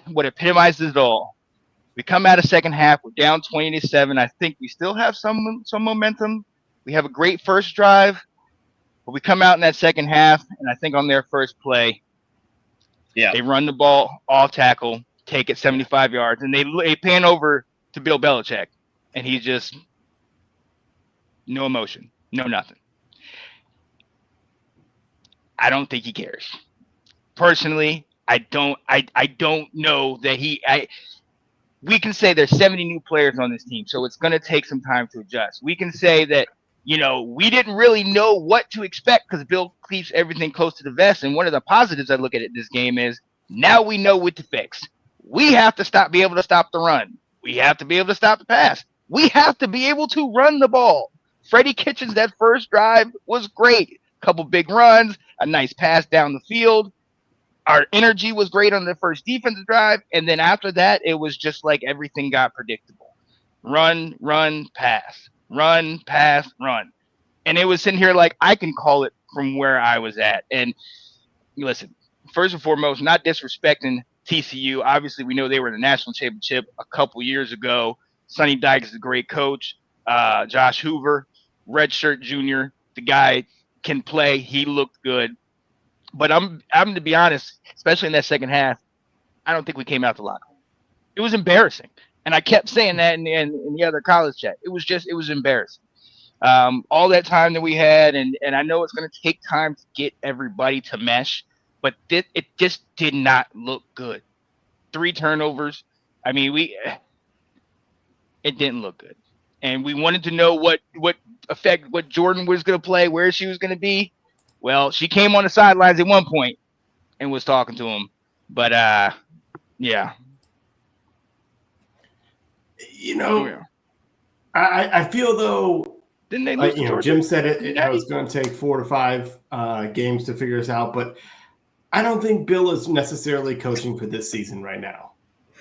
what epitomizes it all, we come out of second half, we're down 20-7. I think we still have some momentum. We have a great first drive, but we come out in that second half, and I think on their first play, they run the ball off tackle, take it 75 yards, and they pan over to Bill Belichick, and he's just no emotion, no nothing. I don't think he cares. Personally, I don't know that we can say there's 70 new players on this team, so it's going to take some time to adjust. We can say that, we didn't really know what to expect because Bill keeps everything close to the vest. And one of the positives I look at this game is now we know what to fix. We have to be able to stop the run. We have to be able to stop the pass. We have to be able to run the ball. Freddie Kitchens, that first drive was great. A couple big runs, a nice pass down the field. Our energy was great on the first defensive drive. And then after that, it was just like everything got predictable. Run, pass. Run, pass, run. And it was sitting here like I can call it from where I was at. And listen, first and foremost, not disrespecting TCU. Obviously, we know they were in the national championship a couple years ago. Sonny Dykes is a great coach. Josh Hoover, redshirt junior. The guy can play. He looked good. But I'm to be honest, especially in that second half, I don't think we came out the locker room. It was embarrassing. And I kept saying that in the other college chat. It was embarrassing. all that time that we had, and I know it's going to take time to get everybody to mesh, but it just did not look good. 3 turnovers. I mean, it didn't look good, and we wanted to know what Jordan was going to play, where she was going to be. Well, she came on the sidelines at one point and was talking to him, but yeah. I feel though. Didn't they lose? Jim said it was going to take 4 to 5 games to figure this out, but I don't think Bill is necessarily coaching for this season right now.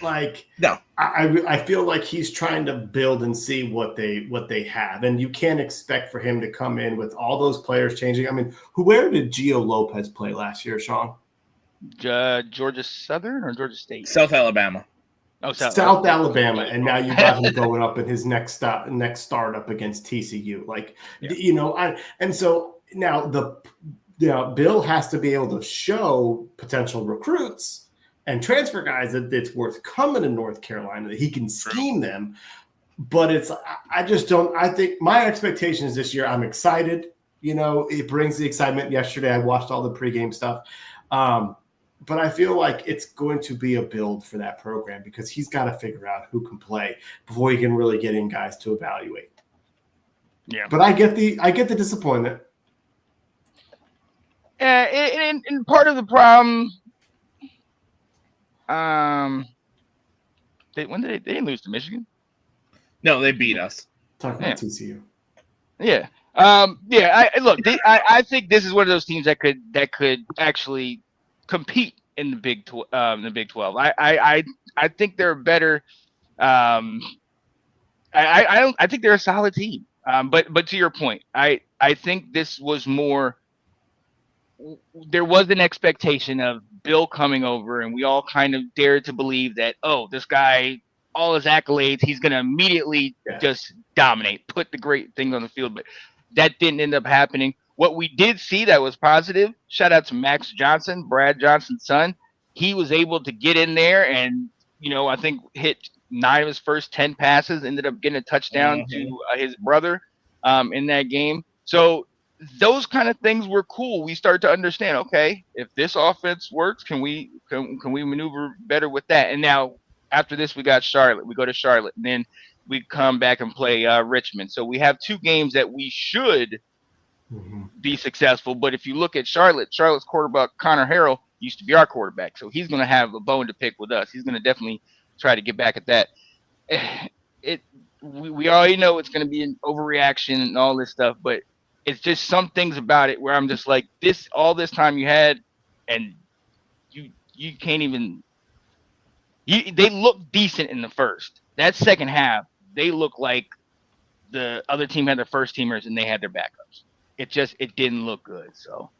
Like, no, I feel like he's trying to build and see what they have, and you can't expect for him to come in with all those players changing. I mean, where did Gio Lopez play last year, Sean? Georgia Southern or Georgia State? South Alabama. Oh, South Alabama, and now you got him going up in his next start up against TCU. Like, and so now Bill has to be able to show potential recruits and transfer guys that it's worth coming to North Carolina, that he can scheme them. But I think my expectations this year, I'm excited. It brings the excitement. Yesterday, I watched all the pregame stuff. But I feel like it's going to be a build for that program because he's got to figure out who can play before he can really get in guys to evaluate. Yeah. But I get the disappointment. And part of the problem, they didn't lose to Michigan. No, they beat us. Talk about TCU. Yeah. I think this is one of those teams that could actually compete in the Big 12. I think they're better. I think they're a solid team. But to your point, I think this was more. There was an expectation of Bill coming over, and we all kind of dared to believe that, this guy, all his accolades, he's going to immediately just dominate, put the great things on the field. But that didn't end up happening. What we did see that was positive, shout out to Max Johnson, Brad Johnson's son. He was able to get in there and, I think hit 9 of his first 10 passes, ended up getting a touchdown to his brother in that game. So those kind of things were cool. We start to understand, okay, if this offense works, can we maneuver better with that? And now after this, we got Charlotte. We go to Charlotte, and then we come back and play Richmond. So we have 2 games that we should be successful. But if you look at Charlotte's quarterback, Connor Harrell, used to be our quarterback. So he's going to have a bone to pick with us. He's going to definitely try to get back at that. We already know it's going to be an overreaction and all this stuff, but it's just some things about it where I'm just like, all this time you had, and you can't even. They look decent in the first. That second half, they look like the other team had their first teamers and they had their backups. It didn't look good. So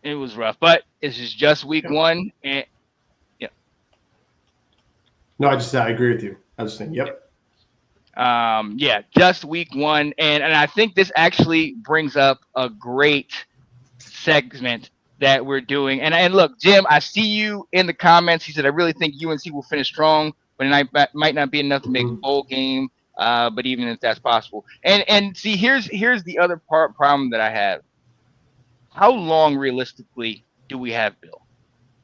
it was rough, but this is just week 1. And no, I agree with you. I was saying, yep. Just week 1. And I think this actually brings up a great segment that we're doing. And look, Jim, I see you in the comments. He said, I really think UNC will finish strong, but it might not be enough to make a bowl game. But even if that's possible. And see, here's the other problem that I have. How long realistically do we have Bill?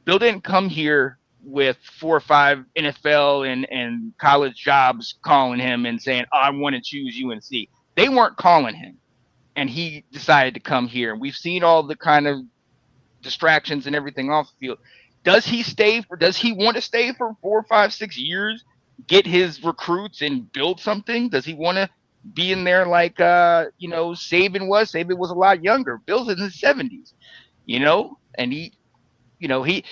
Bill didn't come here with 4 or 5 NFL and college jobs calling him and saying, I want to choose UNC. They weren't calling him. And he decided to come here. And we've seen all the kind of distractions and everything off the field. Does he want to stay for 4, 5, 6 years, get his recruits and build something? Does he want to be in there like Saban was? Saban was a lot younger. Bill's in his 70s, and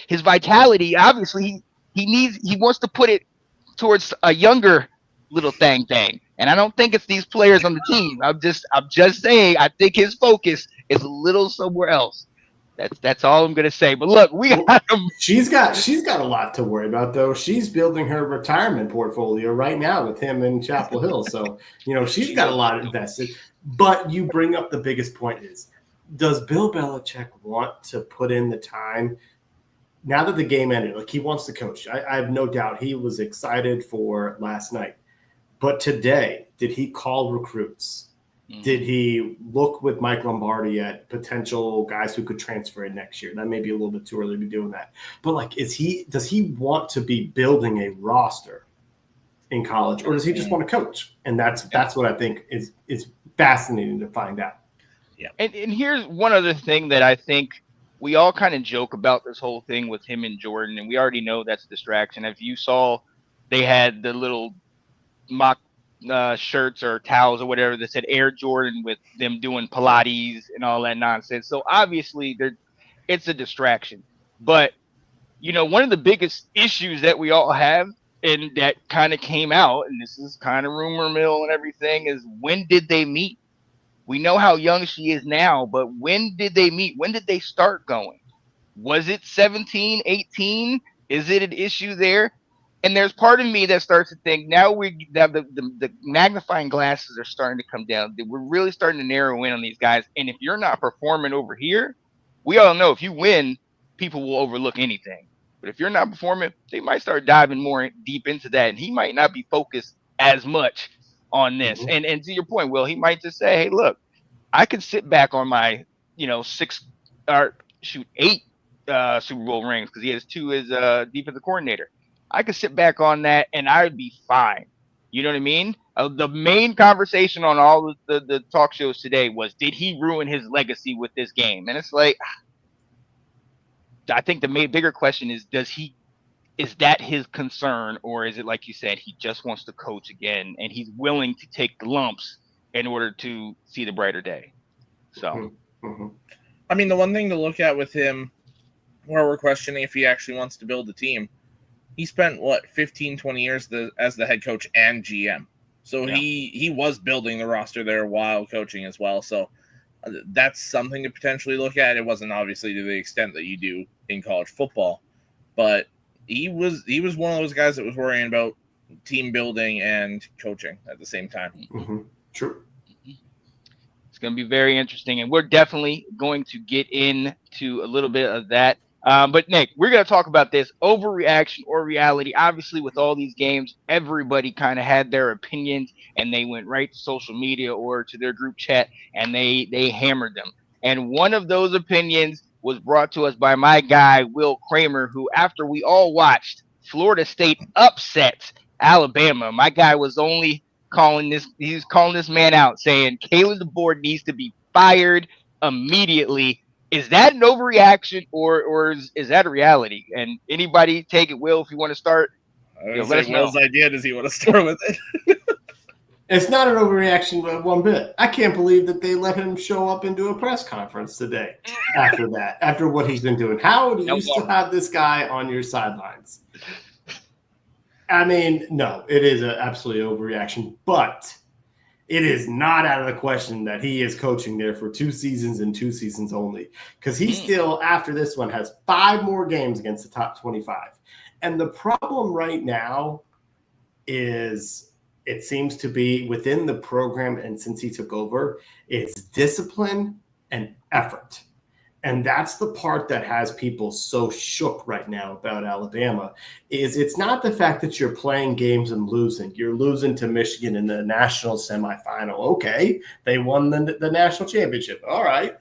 his vitality, obviously he wants to put it towards a younger little thing. And I don't think it's these players on the team. I'm just saying I think his focus is a little somewhere else. That's all I'm gonna say. But look, we got him. She's got a lot to worry about, though. She's building her retirement portfolio right now with him in Chapel Hill. So she's got a lot invested. But you bring up the biggest point is, does Bill Belichick want to put in the time now that the game ended? Like, he wants to coach. I have no doubt he was excited for last night. But today, did he call recruits? Did he look with Mike Lombardi at potential guys who could transfer in next year? That may be a little bit too early to be doing that. But like, does he want to be building a roster in college, or does he just want to coach? And that's what I think is fascinating to find out. Yeah. And here's one other thing that I think we all kind of joke about this whole thing with him and Jordan, and we already know that's a distraction. If you saw, they had the little mock shirts or towels or whatever that said Air Jordan with them doing Pilates and all that nonsense. So obviously it's a distraction. But, one of the biggest issues that we all have, and that kind of came out, and this is kind of rumor mill and everything, is when did they meet? We know how young she is now, but when did they meet? When did they start going? Was it 17, 18? Is it an issue there? And there's part of me that starts to think now the magnifying glasses are starting to come down. We're really starting to narrow in on these guys. And if you're not performing over here, we all know if you win, people will overlook anything. But if you're not performing, they might start diving more deep into that. And he might not be focused as much on this. Mm-hmm. And to your point, Will, he might just say, hey, look, I can sit back on my, 8 Super Bowl rings because he has 2 as defensive coordinator. I could sit back on that and I would be fine. You know what I mean? The main conversation on all the talk shows today was, did he ruin his legacy with this game? And it's like, I think the bigger question is, is that his concern, or is it like you said, he just wants to coach again and he's willing to take the lumps in order to see the brighter day? So, I mean, the one thing to look at with him, where we're questioning if he actually wants to build a team, he spent 15, 20 years as the head coach and GM. So yeah. he was building the roster there while coaching as well. So that's something to potentially look at. It wasn't obviously to the extent that you do in college football, but he was one of those guys that was worrying about team building and coaching at the same time. Mm-hmm. True. It's going to be very interesting, and we're definitely going to get into a little bit of that. But Nick, we're going to talk about this overreaction or reality. Obviously, with all these games, everybody kind of had their opinions, and they went right to social media or to their group chat, and they hammered them. And one of those opinions was brought to us by my guy, Will Kramer, who, after we all watched Florida State upset Alabama, my guy was only calling this man out, saying Kalen DeBoer needs to be fired immediately. Is that an overreaction or is that a reality? And anybody take it, Will, if you want to start. Let us know. Will's idea. Does he want to start with it? It's not an overreaction one bit. I can't believe that they let him show up and do a press conference today after what he's been doing. How do you still have this guy on your sidelines? I mean, no, it is an absolutely overreaction, but it is not out of the question that he is coaching there for 2 seasons and 2 seasons only, because he still, after this one, has 5 more games against the top 25. And the problem right now is it seems to be within the program, and since he took over, it's discipline and effort. And that's the part that has people so shook right now about Alabama, is it's not the fact that you're playing games and losing. You're losing to Michigan in the national semifinal. Okay, they won the national championship. All right.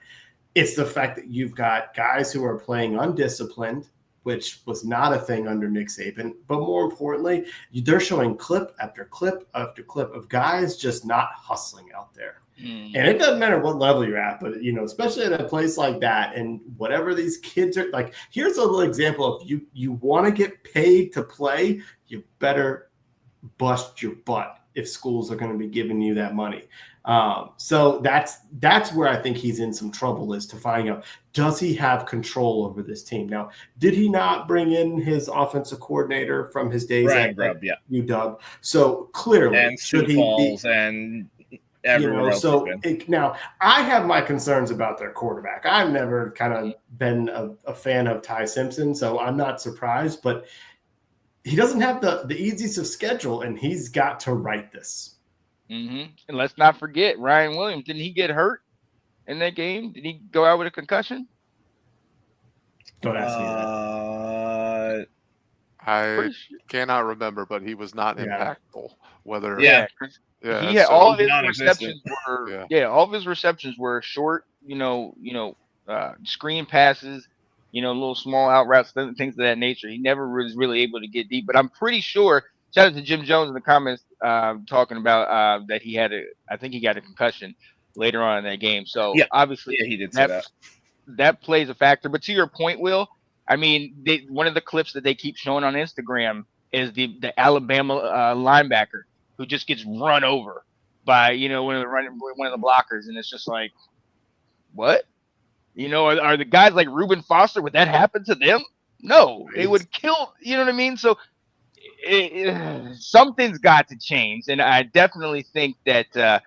It's the fact that you've got guys who are playing undisciplined, which was not a thing under Nick Saban. But more importantly, they're showing clip after clip after clip of guys just not hustling out there. And it doesn't matter what level you're at, but, especially at a place like that and whatever these kids are like, here's a little example. If you want to get paid to play, you better bust your butt if schools are going to be giving you that money. So that's where I think he's in some trouble, is to find out, does he have control over this team? Now, did he not bring in his offensive coordinator from his days at UW? So clearly, and should he be, and now I have my concerns about their quarterback. I've never kind of been a fan of Ty Simpson, so I'm not surprised, but he doesn't have the easiest of schedule, and he's got to right this. Mm-hmm. And let's not forget Ryan Williams. Didn't he get hurt in that game? Did he go out with a concussion? Don't ask me that. I cannot remember, but he was not impactful. Whether Yeah. He had all of his non-existent. receptions were all of his receptions were short, screen passes, little small out routes, things of that nature. He never was really able to get deep. But I'm pretty sure. Shout out to Jim Jones in the comments talking about that I think he got a concussion later on in that game. So obviously, he did say that. That plays a factor. But to your point, Will, I mean, one of the clips that they keep showing on Instagram is the Alabama linebacker who just gets run over by one of the blockers, and it's just like, what? Are the guys like Reuben Foster? Would that happen to them? No, they would kill. You know what I mean? So something's got to change, and I definitely think that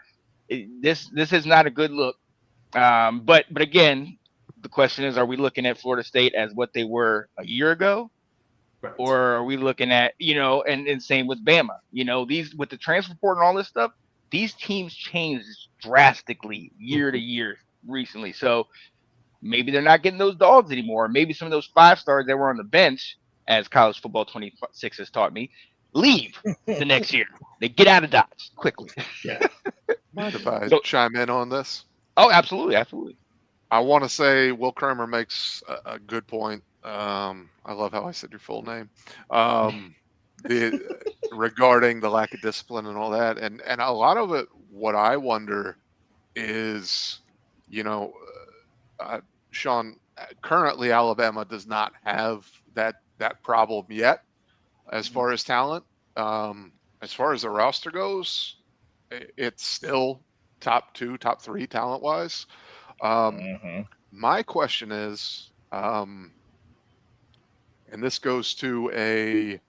this is not a good look. But again, the question is, are we looking at Florida State as what they were a year ago? Right. Or are we looking at, and same with Bama, these with the transfer portal and all this stuff, these teams change drastically year to year recently. So maybe they're not getting those dogs anymore. Maybe some of those 5-stars that were on the bench, as College Football 26 has taught me, leave the next year. They get out of Dodge quickly. Yeah. Mind if I chime in on this? Oh, absolutely. Absolutely. I want to say Will Kramer makes a good point. I love how I said your full name. Regarding the lack of discipline and all that, and a lot of it, what I wonder is, Sean, currently Alabama does not have that problem yet, as far as talent. As far as the roster goes, it's still top 2, top 3 talent wise. My question is, and this goes to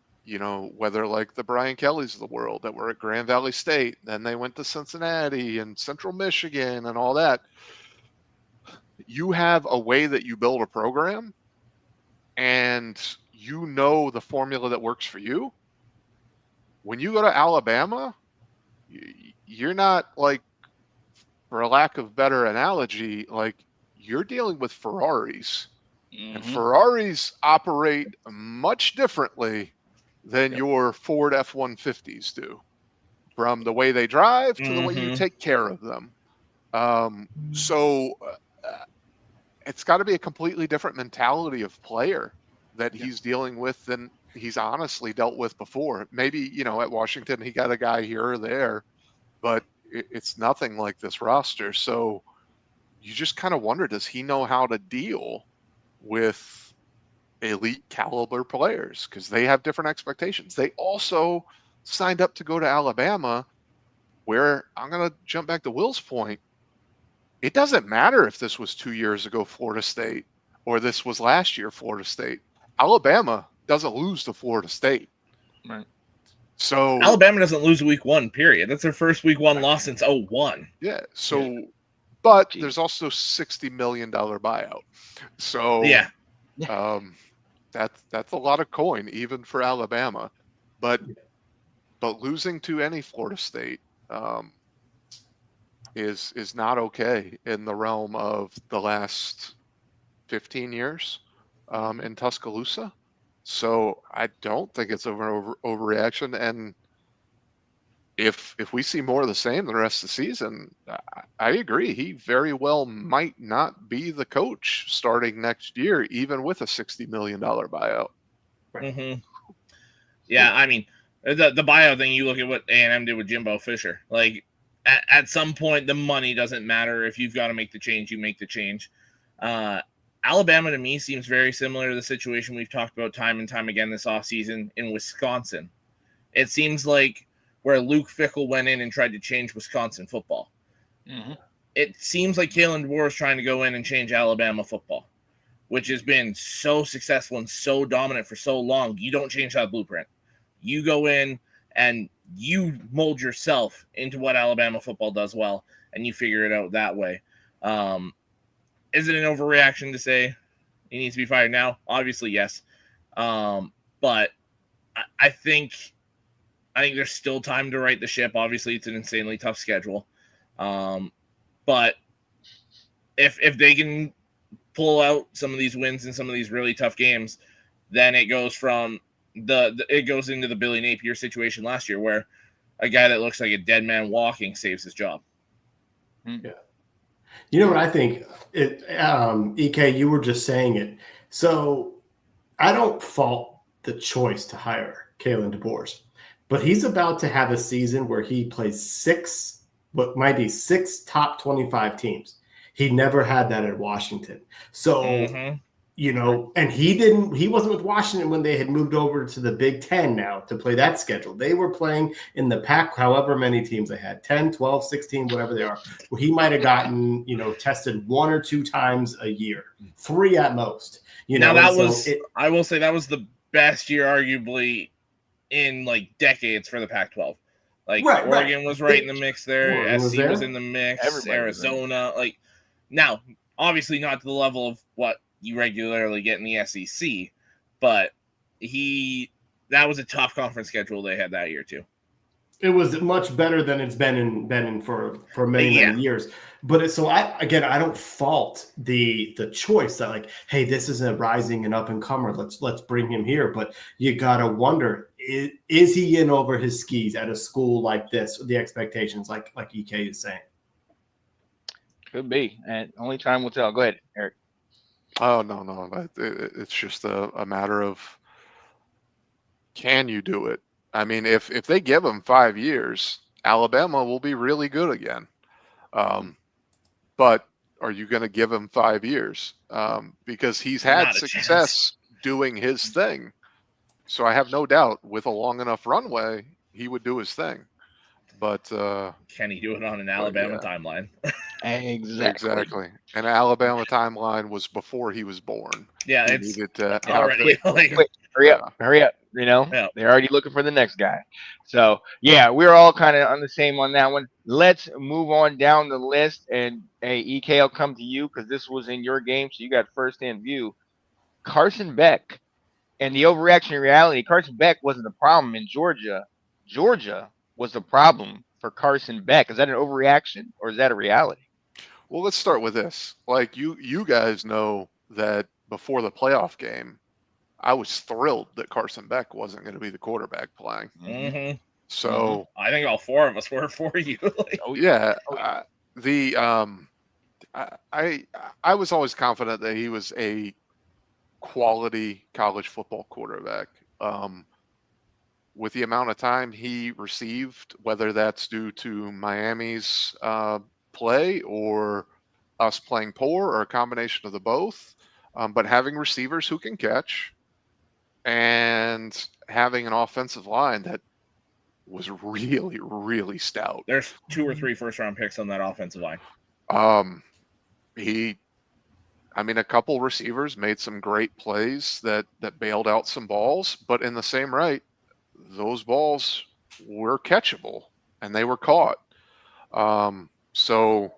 whether like the Brian Kellys of the world that were at Grand Valley State, then they went to Cincinnati and Central Michigan and all that. You have a way that you build a program, and the formula that works for you. When you go to Alabama, you're not like, for a lack of better analogy, like you're dealing with Ferraris, and Ferraris operate much differently than your Ford F-150s do, from the way they drive to the way you take care of them. So it's got to be a completely different mentality of player that he's dealing with than he's honestly dealt with before. Maybe, at Washington, he got a guy here or there, but it's nothing like this roster. So you just kind of wonder, does he know how to deal with elite caliber players? Because they have different expectations. They also signed up to go to Alabama, where I'm going to jump back to Will's point. It doesn't matter if this was 2 years ago Florida State or this was last year Florida State. Alabama doesn't lose to Florida State. Right. So Alabama doesn't lose week 1, period. That's their first week 1 loss since 2001. Yeah. So, but there's also $60 million buyout. So that's a lot of coin even for Alabama. But losing to any Florida State is not okay in the realm of the last 15 years in Tuscaloosa. So I don't think it's overreaction. And if we see more of the same the rest of the season, I agree. He very well might not be the coach starting next year, even with a $60 million buyout. Yeah, I mean, the buyout thing, you look at what A&M did with Jimbo Fisher. Like, at some point, the money doesn't matter. If you've got to make the change, you make the change. Alabama, to me, seems very similar to the situation we've talked about time and time again this offseason in Wisconsin. It seems like where Luke Fickell went in and tried to change Wisconsin football. It seems like Kalen DeBoer is trying to go in and change Alabama football, which has been so successful and so dominant for so long. You don't change that blueprint. You go in and you mold yourself into what Alabama football does well, and you figure it out that way. Is it an overreaction to say he needs to be fired now? Obviously, yes. But I think there's still time to right the ship. Obviously, it's an insanely tough schedule. But if they can pull out some of these wins in some of these really tough games, then it goes from it goes into the Billy Napier situation last year, where a guy that looks like a dead man walking saves his job. Yeah. You know what I think? EK, you were just saying it. So I don't fault the choice to hire Kalen DeBoer, but he's about to have a season where he plays six top 25 teams. He never had that at Washington. So, and he wasn't with Washington when they had moved over to the Big Ten now to play that schedule. They were playing in the Pac, however many teams they had, 10, 12, 16, whatever they are. Well, he might have gotten, tested 1 or 2 times a year, 3 at most. I will say that was the best year arguably in like decades for the Pac-12. Like Oregon was right in the mix there. SC was in the mix. Everybody Arizona. Like now, obviously not to the level of what you regularly get in the SEC, but that was a tough conference schedule they had that year too. It was much better than it's been in for many years. But I don't fault the choice that like, hey, this is a rising and up and comer. Let's bring him here. But you gotta wonder, is he in over his skis at a school like this? The expectations, like EK is saying. Could be, and only time will tell. Go ahead, Eric. Oh no! It's just a matter of, can you do it? I mean, if they give him 5 years, Alabama will be really good again. But are you going to give him 5 years? Because he's had success doing his thing. So I have no doubt with a long enough runway, he would do his thing. But can he do it on an Alabama timeline? Exactly. An Alabama timeline was before he was born. Yeah, he it's needed to already. Quick, hurry up. They're already looking for the next guy. So yeah, we're all kind of on the same on that one. Let's move on down the list, and EK, I'll come to you because this was in your game, so you got first-hand view. Carson Beck and the overreaction in reality. Carson Beck wasn't the problem in Georgia. Georgia was the problem for Carson Beck. Is that an overreaction or is that a reality? Well, let's start with this. Like you guys know that before the playoff game, I was thrilled that Carson Beck wasn't going to be the quarterback playing. Mm-hmm. So I think all 4 of us were for you. I was always confident that he was a quality college football quarterback. With the amount of time he received, whether that's due to Miami's play or us playing poor or a combination of the both, but having receivers who can catch and having an offensive line that was really, really stout. There's 2 or 3 first-round picks on that offensive line. A couple receivers made some great plays that bailed out some balls, but in the same right, those balls were catchable and they were caught. So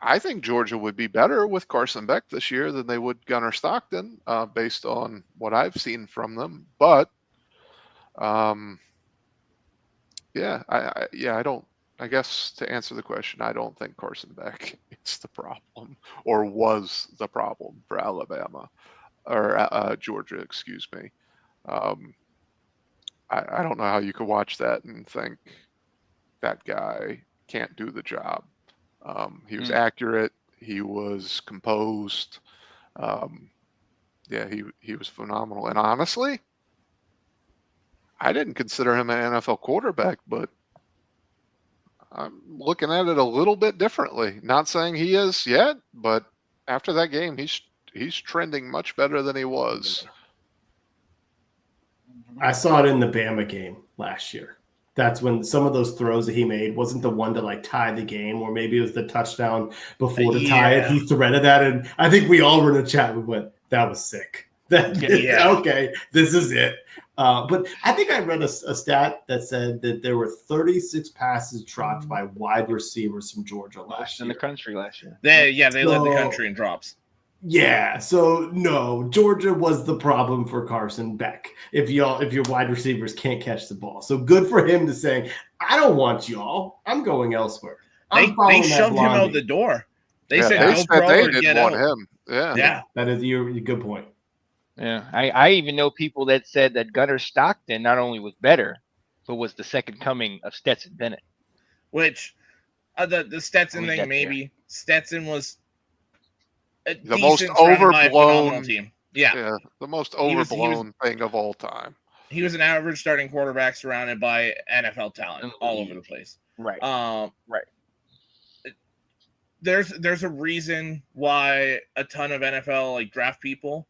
I think Georgia would be better with Carson Beck this year than they would Gunnar Stockton, based on what I've seen from them. But I guess to answer the question, I don't think Carson Beck is the problem or was the problem for Alabama or Georgia, excuse me. I don't know how you could watch that and think that guy can't do the job. He was accurate. He was composed. He was phenomenal. And honestly, I didn't consider him an NFL quarterback, but I'm looking at it a little bit differently. Not saying he is yet, but after that game, he's trending much better than he was. I saw it in the Bama game last year. That's when some of those throws that he made wasn't the one to like tie the game, or maybe it was the touchdown before to tie it. He threaded that, and I think we all were in a chat. We went, "That was sick." Okay, this is it. But I think I read a stat that said that there were 36 passes dropped by wide receivers from Georgia last year. In the country last year. They led the country in drops. Yeah, so no, Georgia was the problem for Carson Beck. If your wide receivers can't catch the ball, so good for him to say, "I don't want y'all. I'm going elsewhere." They shoved him out the door. They said they didn't want him. Yeah, that is your good point. Yeah, I even know people that said that Gunnar Stockton not only was better, but was the second coming of Stetson Bennett. Which the Stetson We thing, get there. maybe Stetson was a The most decent run by a phenomenal overblown team. Yeah, Yeah, the most He was- overblown thing of all time. he was an average starting quarterback surrounded by NFL talent all over the place. Right. Right. There's a reason why a ton of NFL like draft people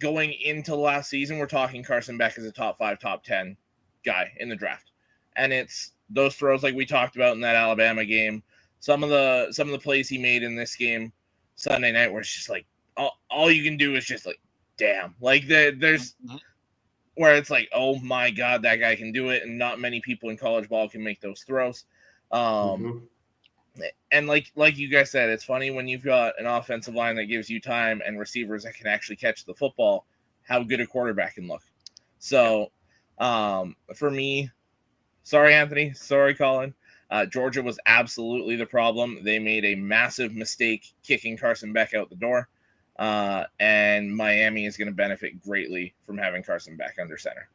going into last season were talking Carson Beck as a top 5, top 10 guy in the draft, and it's those throws like we talked about in that Alabama game. Some of the plays he made in this game Sunday night where it's just like all you can do is just like damn, like there's where it's like, oh my God, that guy can do it, and not many people in college ball can make those throws. And like you guys said, it's funny when you've got an offensive line that gives you time and receivers that can actually catch the football, how good a quarterback can look. So for me, sorry, Anthony, sorry, Colin, Georgia was absolutely the problem. They made a massive mistake kicking Carson Beck out the door. And Miami is going to benefit greatly from having Carson Beck under center.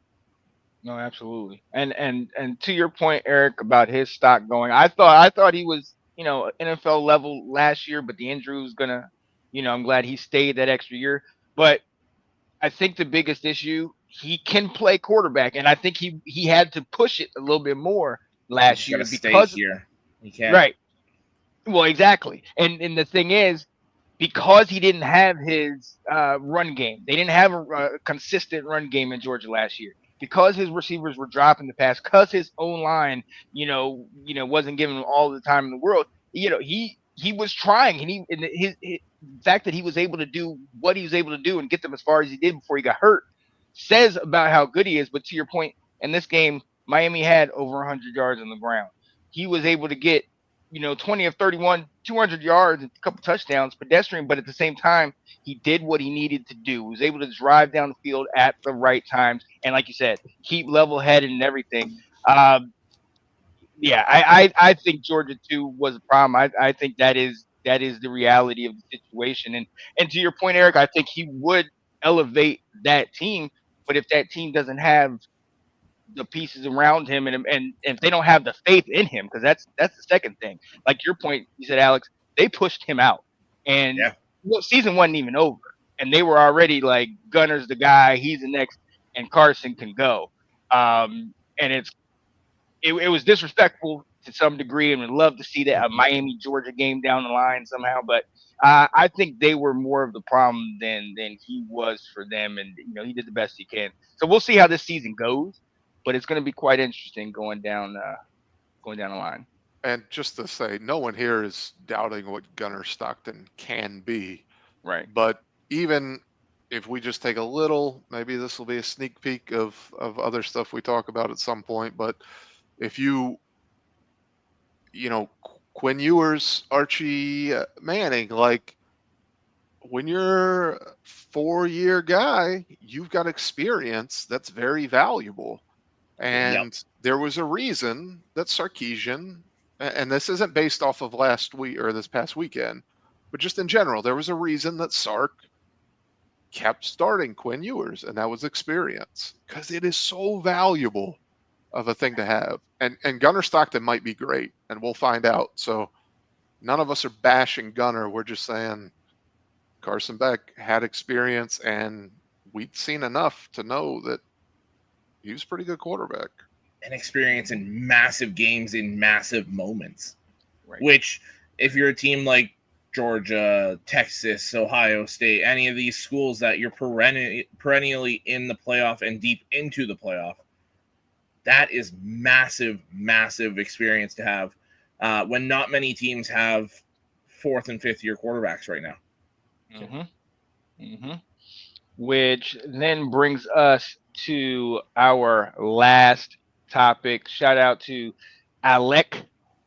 No, absolutely. And to your point, Eric, about his stock going, I thought he was, NFL level last year, but the injury was gonna, I'm glad he stayed that extra year. But I think the biggest issue, he can play quarterback, and I think he had to push it a little bit more last year because here. He can't. Right. Well, exactly. And the thing is, because he didn't have his run game, they didn't have a consistent run game in Georgia last year. Because his receivers were dropping the pass, because his own line, wasn't giving him all the time in the world. He was trying, and his fact that he was able to do what he was able to do and get them as far as he did before he got hurt says about how good he is. But to your point, in this game, Miami had over 100 yards on the ground. He was able to get 20 of 31, 200 yards, and a couple touchdowns, pedestrian, but at the same time, he did what he needed to do. He was able to drive down the field at the right times, and like you said, keep level-headed and everything. I think Georgia too was a problem. I think that is the reality of the situation. And to your point, Eric, I think he would elevate that team, but if that team doesn't have the pieces around him and if they don't have the faith in him, because that's the second thing. Like your point, you said, Alex, they pushed him out, and season wasn't even over, and they were already like, Gunner's the guy, he's the next, and Carson can go. And it was disrespectful to some degree, and would love to see that a Miami Georgia game down the line somehow, but I think they were more of the problem than he was for them, and he did the best he can. So we'll see how this season goes. But it's going to be quite interesting going down the line. And just to say, no one here is doubting what Gunnar Stockton can be. Right. But even if we just take a little, maybe this will be a sneak peek of other stuff we talk about at some point. But if Quinn Ewers, Archie Manning, like when you're a 4-year guy, you've got experience that's very valuable. And there was a reason that Sarkisian, and this isn't based off of last week or this past weekend, but just in general, there was a reason that Sark kept starting Quinn Ewers, and that was experience, because it is so valuable of a thing to have. And Gunnar Stockton might be great, and we'll find out. So none of us are bashing Gunnar. We're just saying Carson Beck had experience, and we'd seen enough to know that he was a pretty good quarterback. And experience in massive games in massive moments. Right. Which, if you're a team like Georgia, Texas, Ohio State, any of these schools that you're perennially in the playoff and deep into the playoff, that is massive, massive experience to have when not many teams have 4th and 5th year quarterbacks right now. Which then brings us to our last topic. Shout out to Alec,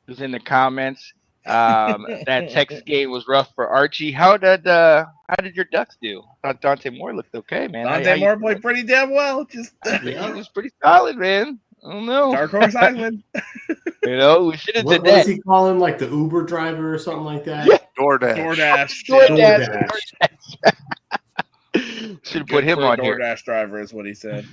who's in the comments. That Texas game was rough for Archie. How did your Ducks do? I thought Dante Moore looked okay, man. Dante Moore played pretty damn well. He was pretty solid, man. I don't know. Dark Horse Island. We should have did that. What does he call him? Like the Uber driver or something like that? Yeah. DoorDash. Should have Good put him for a on here. DoorDash driver is what he said.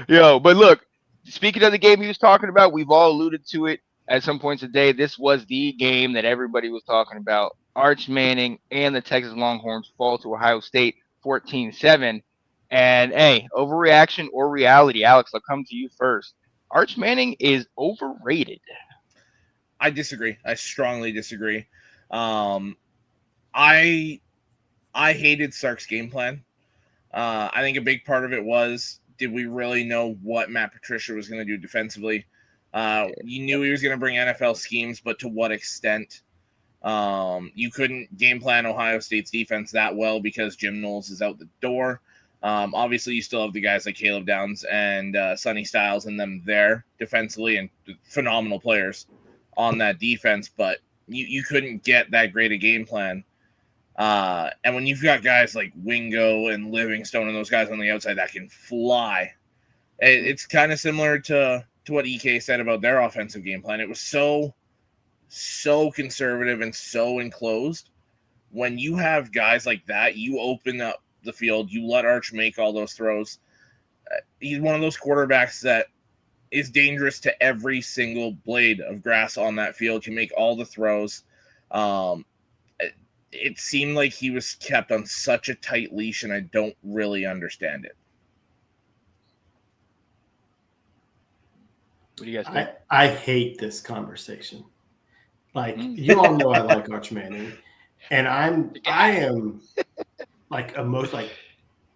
Yo, but look, speaking of the game he was talking about, we've all alluded to it at some points today. This was the game that everybody was talking about. Arch Manning and the Texas Longhorns fall to Ohio State 14-7. And hey, overreaction or reality? Alex, I'll come to you first. Arch Manning is overrated. I disagree. I strongly disagree. I hated Sark's game plan. I think a big part of it was, did we really know what Matt Patricia was going to do defensively? You knew he was going to bring NFL schemes, but to what extent? You couldn't game plan Ohio State's defense that well because Jim Knowles is out the door. Obviously, you still have the guys like Caleb Downs and Sonny Styles and them there defensively, and phenomenal players on that defense, but you couldn't get that great a game plan. And when you've got guys like Wingo and Livingstone and those guys on the outside that can fly, it's kind of similar to what EK said about their offensive game plan. It was so conservative and so enclosed. When you have guys like that, you open up the field, you let Arch make all those throws. He's one of those quarterbacks that is dangerous to every single blade of grass on that field, can make all the throws. It seemed like he was kept on such a tight leash, and I don't really understand it. What do you guys think? I hate this conversation. Like, you all know I like Arch Manning, and I am like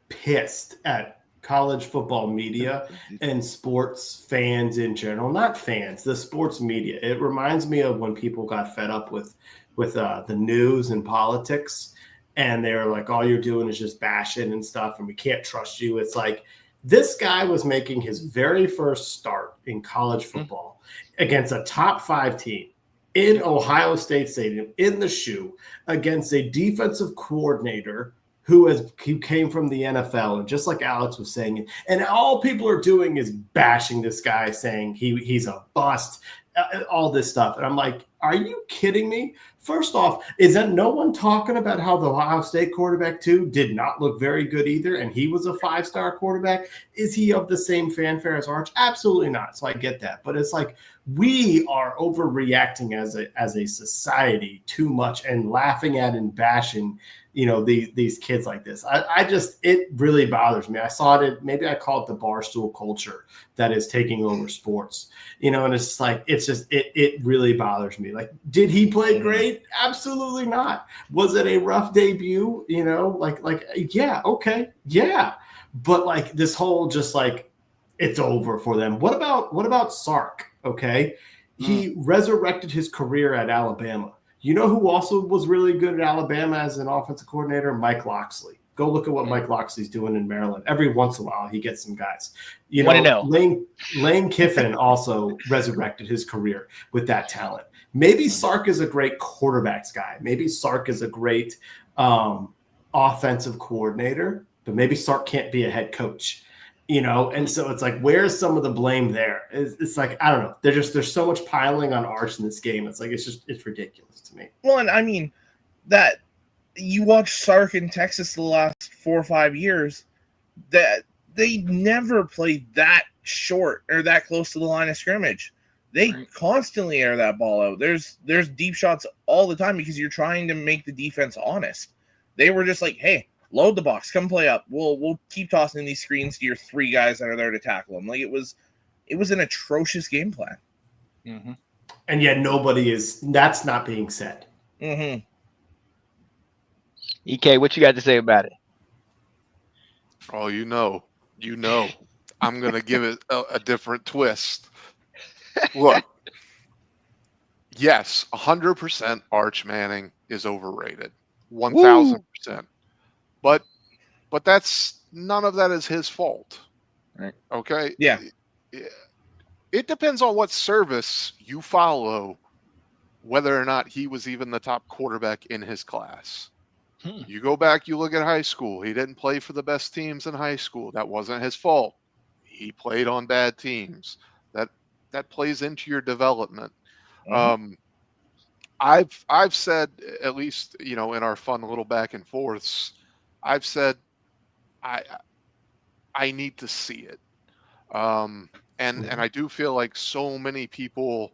pissed at college football media and sports fans in general. Not fans, the sports media. It reminds me of when people got fed up with the news and politics, and they were like, all you're doing is just bashing and stuff, and we can't trust you. It's like, this guy was making his very first start in college football against a top 5 team in Ohio State Stadium, in the shoe, against a defensive coordinator who came from the NFL. And just like Alex was saying, and all people are doing is bashing this guy, saying he's a bust, all this stuff. And I'm like, are you kidding me? First off, is that no one talking about how the Ohio State quarterback too did not look very good either, and he was a 5-star quarterback? Is he of the same fanfare as Arch? Absolutely not. So I get that. But it's like, we are overreacting as a society too much and laughing at and bashing, these kids like this. It really bothers me. I saw it, maybe I call it the barstool culture that is taking over sports, and it's like, it really bothers me. Like, did he play great? Absolutely not. Was it a rough debut? Yeah, okay. Yeah. But like, this whole just like, it's over for them. What about Sark? Okay. He resurrected his career at Alabama. You know who also was really good at Alabama as an offensive coordinator? Mike Locksley. Go look at what Mike Locksley's doing in Maryland. Every once in a while, he gets some guys. Lane Kiffin also resurrected his career with that talent. Maybe Sark is a great quarterbacks guy. Maybe Sark is a great offensive coordinator, but maybe Sark can't be a head coach. And so it's like, where's some of the blame there? It's like, I don't know. There's so much piling on Arch in this game. It's like, it's ridiculous to me. Well, and I mean, that you watch Sark in Texas the last 4 or 5 years, that they never played that short or that close to the line of scrimmage. They constantly air that ball out. There's deep shots all the time because you're trying to make the defense honest. They were just like, hey, load the box, come play up. We'll keep tossing these screens to your 3 guys that are there to tackle them. Like, it was an atrocious game plan. Mm-hmm. And yet that's not being said. Mm-hmm. EK, what you got to say about it? Oh, I'm going to give it a different twist. Look, yes, 100% Arch Manning is overrated. 1,000%. But that's, none of that is his fault. Right. Okay? Yeah. It depends on what service you follow, whether or not he was even the top quarterback in his class. You go back, you look at high school. He didn't play for the best teams in high school. That wasn't his fault. He played on bad teams. That plays into your development. Mm-hmm. I've said, at least, in our fun little back and forths, I've said I need to see it. And I do feel like so many people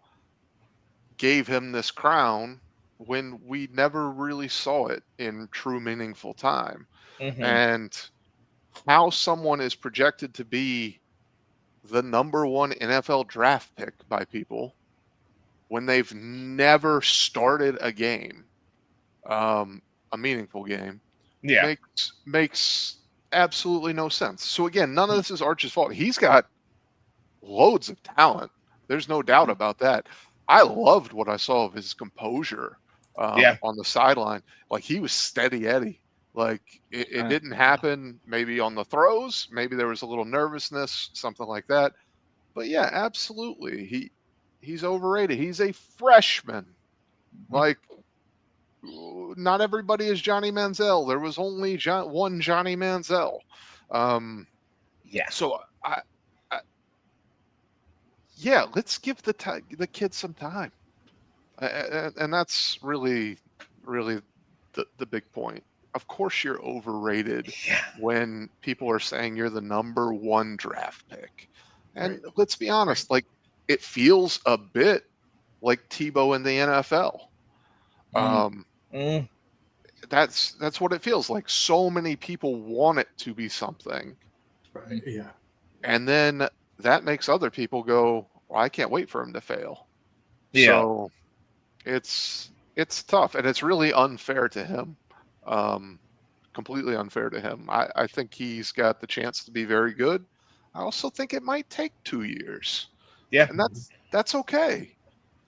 gave him this crown when we never really saw it in true meaningful time. Mhm. And how someone is projected to be the number one NFL draft pick by people when they've never started a game, a meaningful game, Yeah. makes absolutely no sense. So again, none of this is Arch's fault. He's got loads of talent. There's no doubt about that. I loved what I saw of his composure Yeah. on the sideline. Like he was steady Eddie. Like it didn't happen maybe on the throws. Maybe there was a little nervousness, something like that. But yeah, absolutely. He's overrated. He's a freshman. Like not everybody is Johnny Manziel. There was only one Johnny Manziel. Yeah. So yeah, let's give the kid some time, and that's really the big point. Of course, you're overrated Yeah. when people are saying you're the number one draft pick, and let's be honest, like it feels a bit like Tebow in the NFL. Mm. That's what it feels like. So many people want it to be something, Right. Yeah. and then that makes other people go, well, I can't wait for him to fail. Yeah. So it's tough, and it's really unfair to him. Completely unfair to him. I think he's got the chance to be very good. I also think it might take 2 years. Yeah. And that's okay.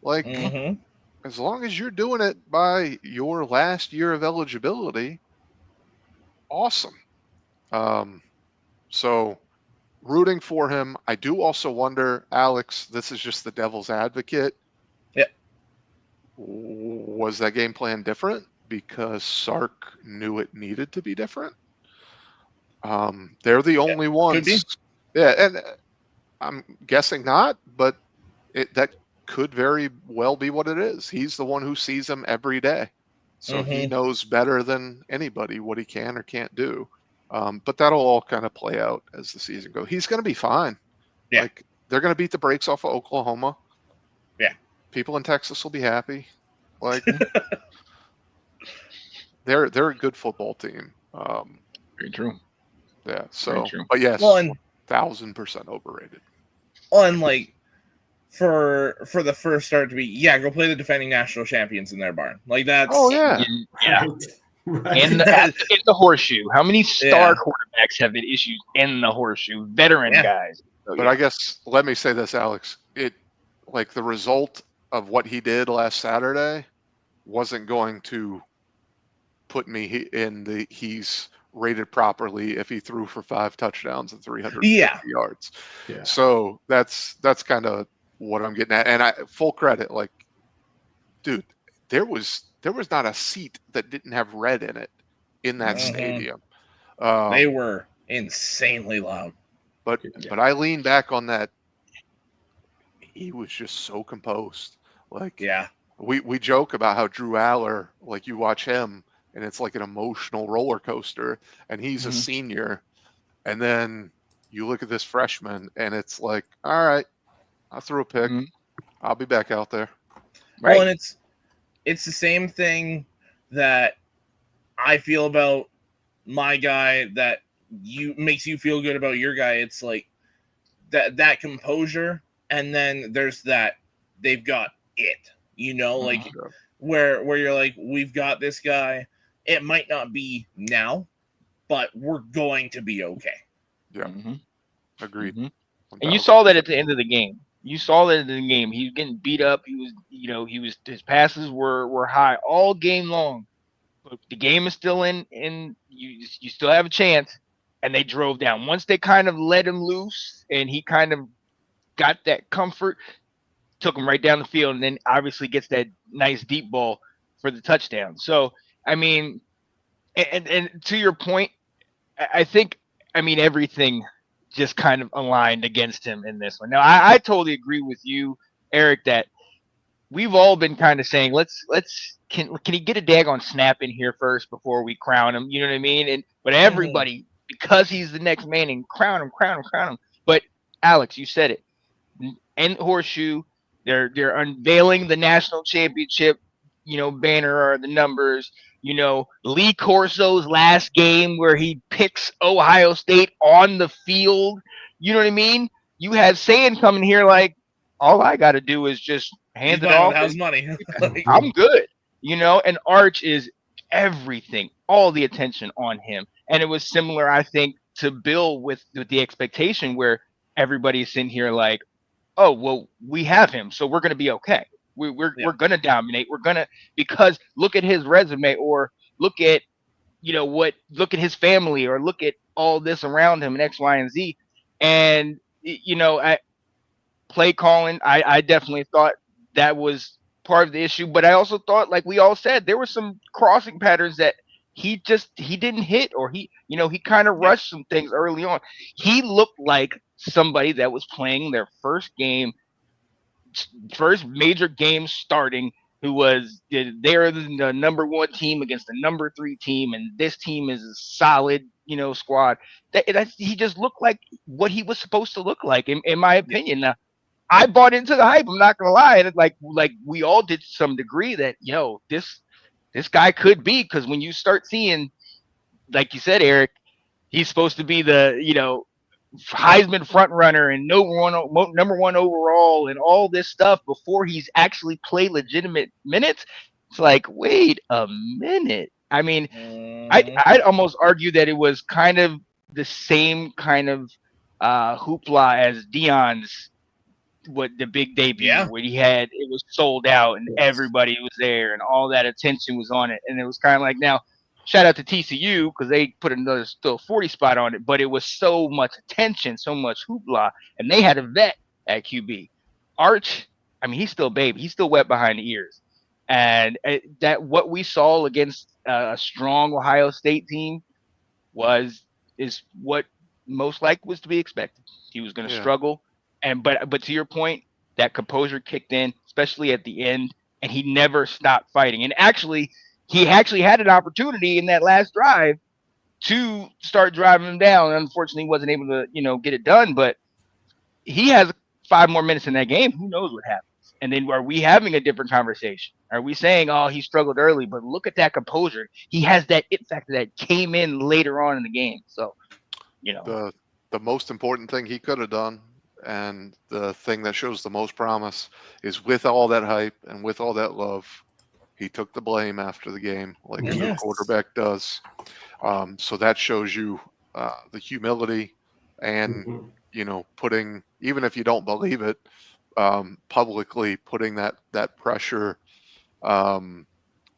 Like Mhm. as long as you're doing it by your last year of eligibility, awesome. So rooting for him. I do also wonder, Alex, this is just the devil's advocate. Yeah. Was that game plan different because Sark knew it needed to be different? They're the only ones. Could be. Yeah, and I'm guessing not, but that could very well be what it is. He's the one who sees him every day. So he knows better than anybody what he can or can't do. But that'll all kind of play out as the season goes. He's going to be fine. Yeah. Like they're going to beat the brakes off of Oklahoma. Yeah. People in Texas will be happy. Like they're a good football team. Very true. Yeah. So, Very true. but yes, Well, and 1,000% overrated. like for the first start to be, go play the defending national champions in their barn. Like that's Oh yeah. Yeah. Right. In the horseshoe. How many star quarterbacks have had issues in the horseshoe? Veteran guys. So, But I guess let me say this, Alex. It like the result of what he did last Saturday wasn't going to put me in the he's rated properly if he threw for 5 touchdowns and 350 yards. Yeah. So that's kind of what I'm getting at. And I full credit, like, dude, there was not a seat that didn't have red in it in that stadium. They were insanely loud. But I lean back on that. He was just so composed. Like we joke about how Drew Aller, like you watch him and it's like an emotional roller coaster, and he's a senior, and then you look at this freshman and it's like, all right, I threw a pick. I'll be back out there. Right. Well, and it's the same thing that I feel about my guy that makes you feel good about your guy. It's like that composure, and then there's that they've got it, like where you're like, we've got this guy. It might not be now, but we're going to be okay. Yeah. Agreed. And you saw that at the end of the game. You saw that in the game. He was getting beat up. He was his passes were high all game long. But the game is still in you still have a chance. And they drove down. Once they kind of let him loose and he kind of got that comfort, took him right down the field, and then obviously gets that nice deep ball for the touchdown. So, I mean, and to your point, I think, everything just kind of aligned against him in this one. Now, I totally agree with you, Eric, that we've all been kind of saying, can he get a daggone snap in here first before we crown him? You know what I mean? But everybody because he's the next man and crown him. But Alex, you said it. And Horseshoe, they're unveiling the national championship, banner or the numbers. Lee Corso's last game where he picks Ohio State on the field. You know what I mean? You had Sand coming here like, all I got to do is just hand it off. How's money? I'm good. And Arch is everything, all the attention on him. And it was similar, I think, to Bill with the expectation where everybody's sitting here like, oh, well, we have him, so we're going to be okay. We're going to dominate. We're going to, because look at his resume, or look at, look at his family, or look at all this around him and X, Y, and Z. And, play calling, I definitely thought that was part of the issue. But I also thought, like we all said, there were some crossing patterns that he didn't hit, or he kind of rushed some things early on. He looked like somebody that was playing their first major game starting, who was they're the number 1 team against the number 3 team, and this team is a solid, squad. He just looked like what he was supposed to look like, in my opinion. Now, I bought into the hype. I'm not gonna lie, like we all did to some degree, that this guy could be, because when you start seeing, like you said, Eric, he's supposed to be the Heisman front runner and number 1 overall and all this stuff before he's actually played legitimate minutes. It's like, wait a minute. I mean, I'd almost argue that it was kind of the same kind of hoopla as Deion's, the big debut, where it was sold out and everybody was there and all that attention was on it. And it was kind of like, now, shout out to TCU, because they put another still 40 spot on it, but it was so much attention, so much hoopla, and they had a vet at QB. Arch, I mean, he's still a baby. He's still wet behind the ears. And that what we saw against a strong Ohio State team is what most likely was to be expected. He was going to struggle. But to your point, that composure kicked in, especially at the end, and he never stopped fighting. And he actually had an opportunity in that last drive to start driving him down. Unfortunately, he wasn't able to, get it done. But he has 5 more minutes in that game. Who knows what happens? And then are we having a different conversation? Are we saying, oh, he struggled early, but look at that composure. He has that it factor that came in later on in the game. So, the most important thing he could have done, and the thing that shows the most promise, is with all that hype and with all that love, he took the blame after the game, like a good quarterback does. So that shows you the humility and, putting, even if you don't believe it, publicly putting that pressure on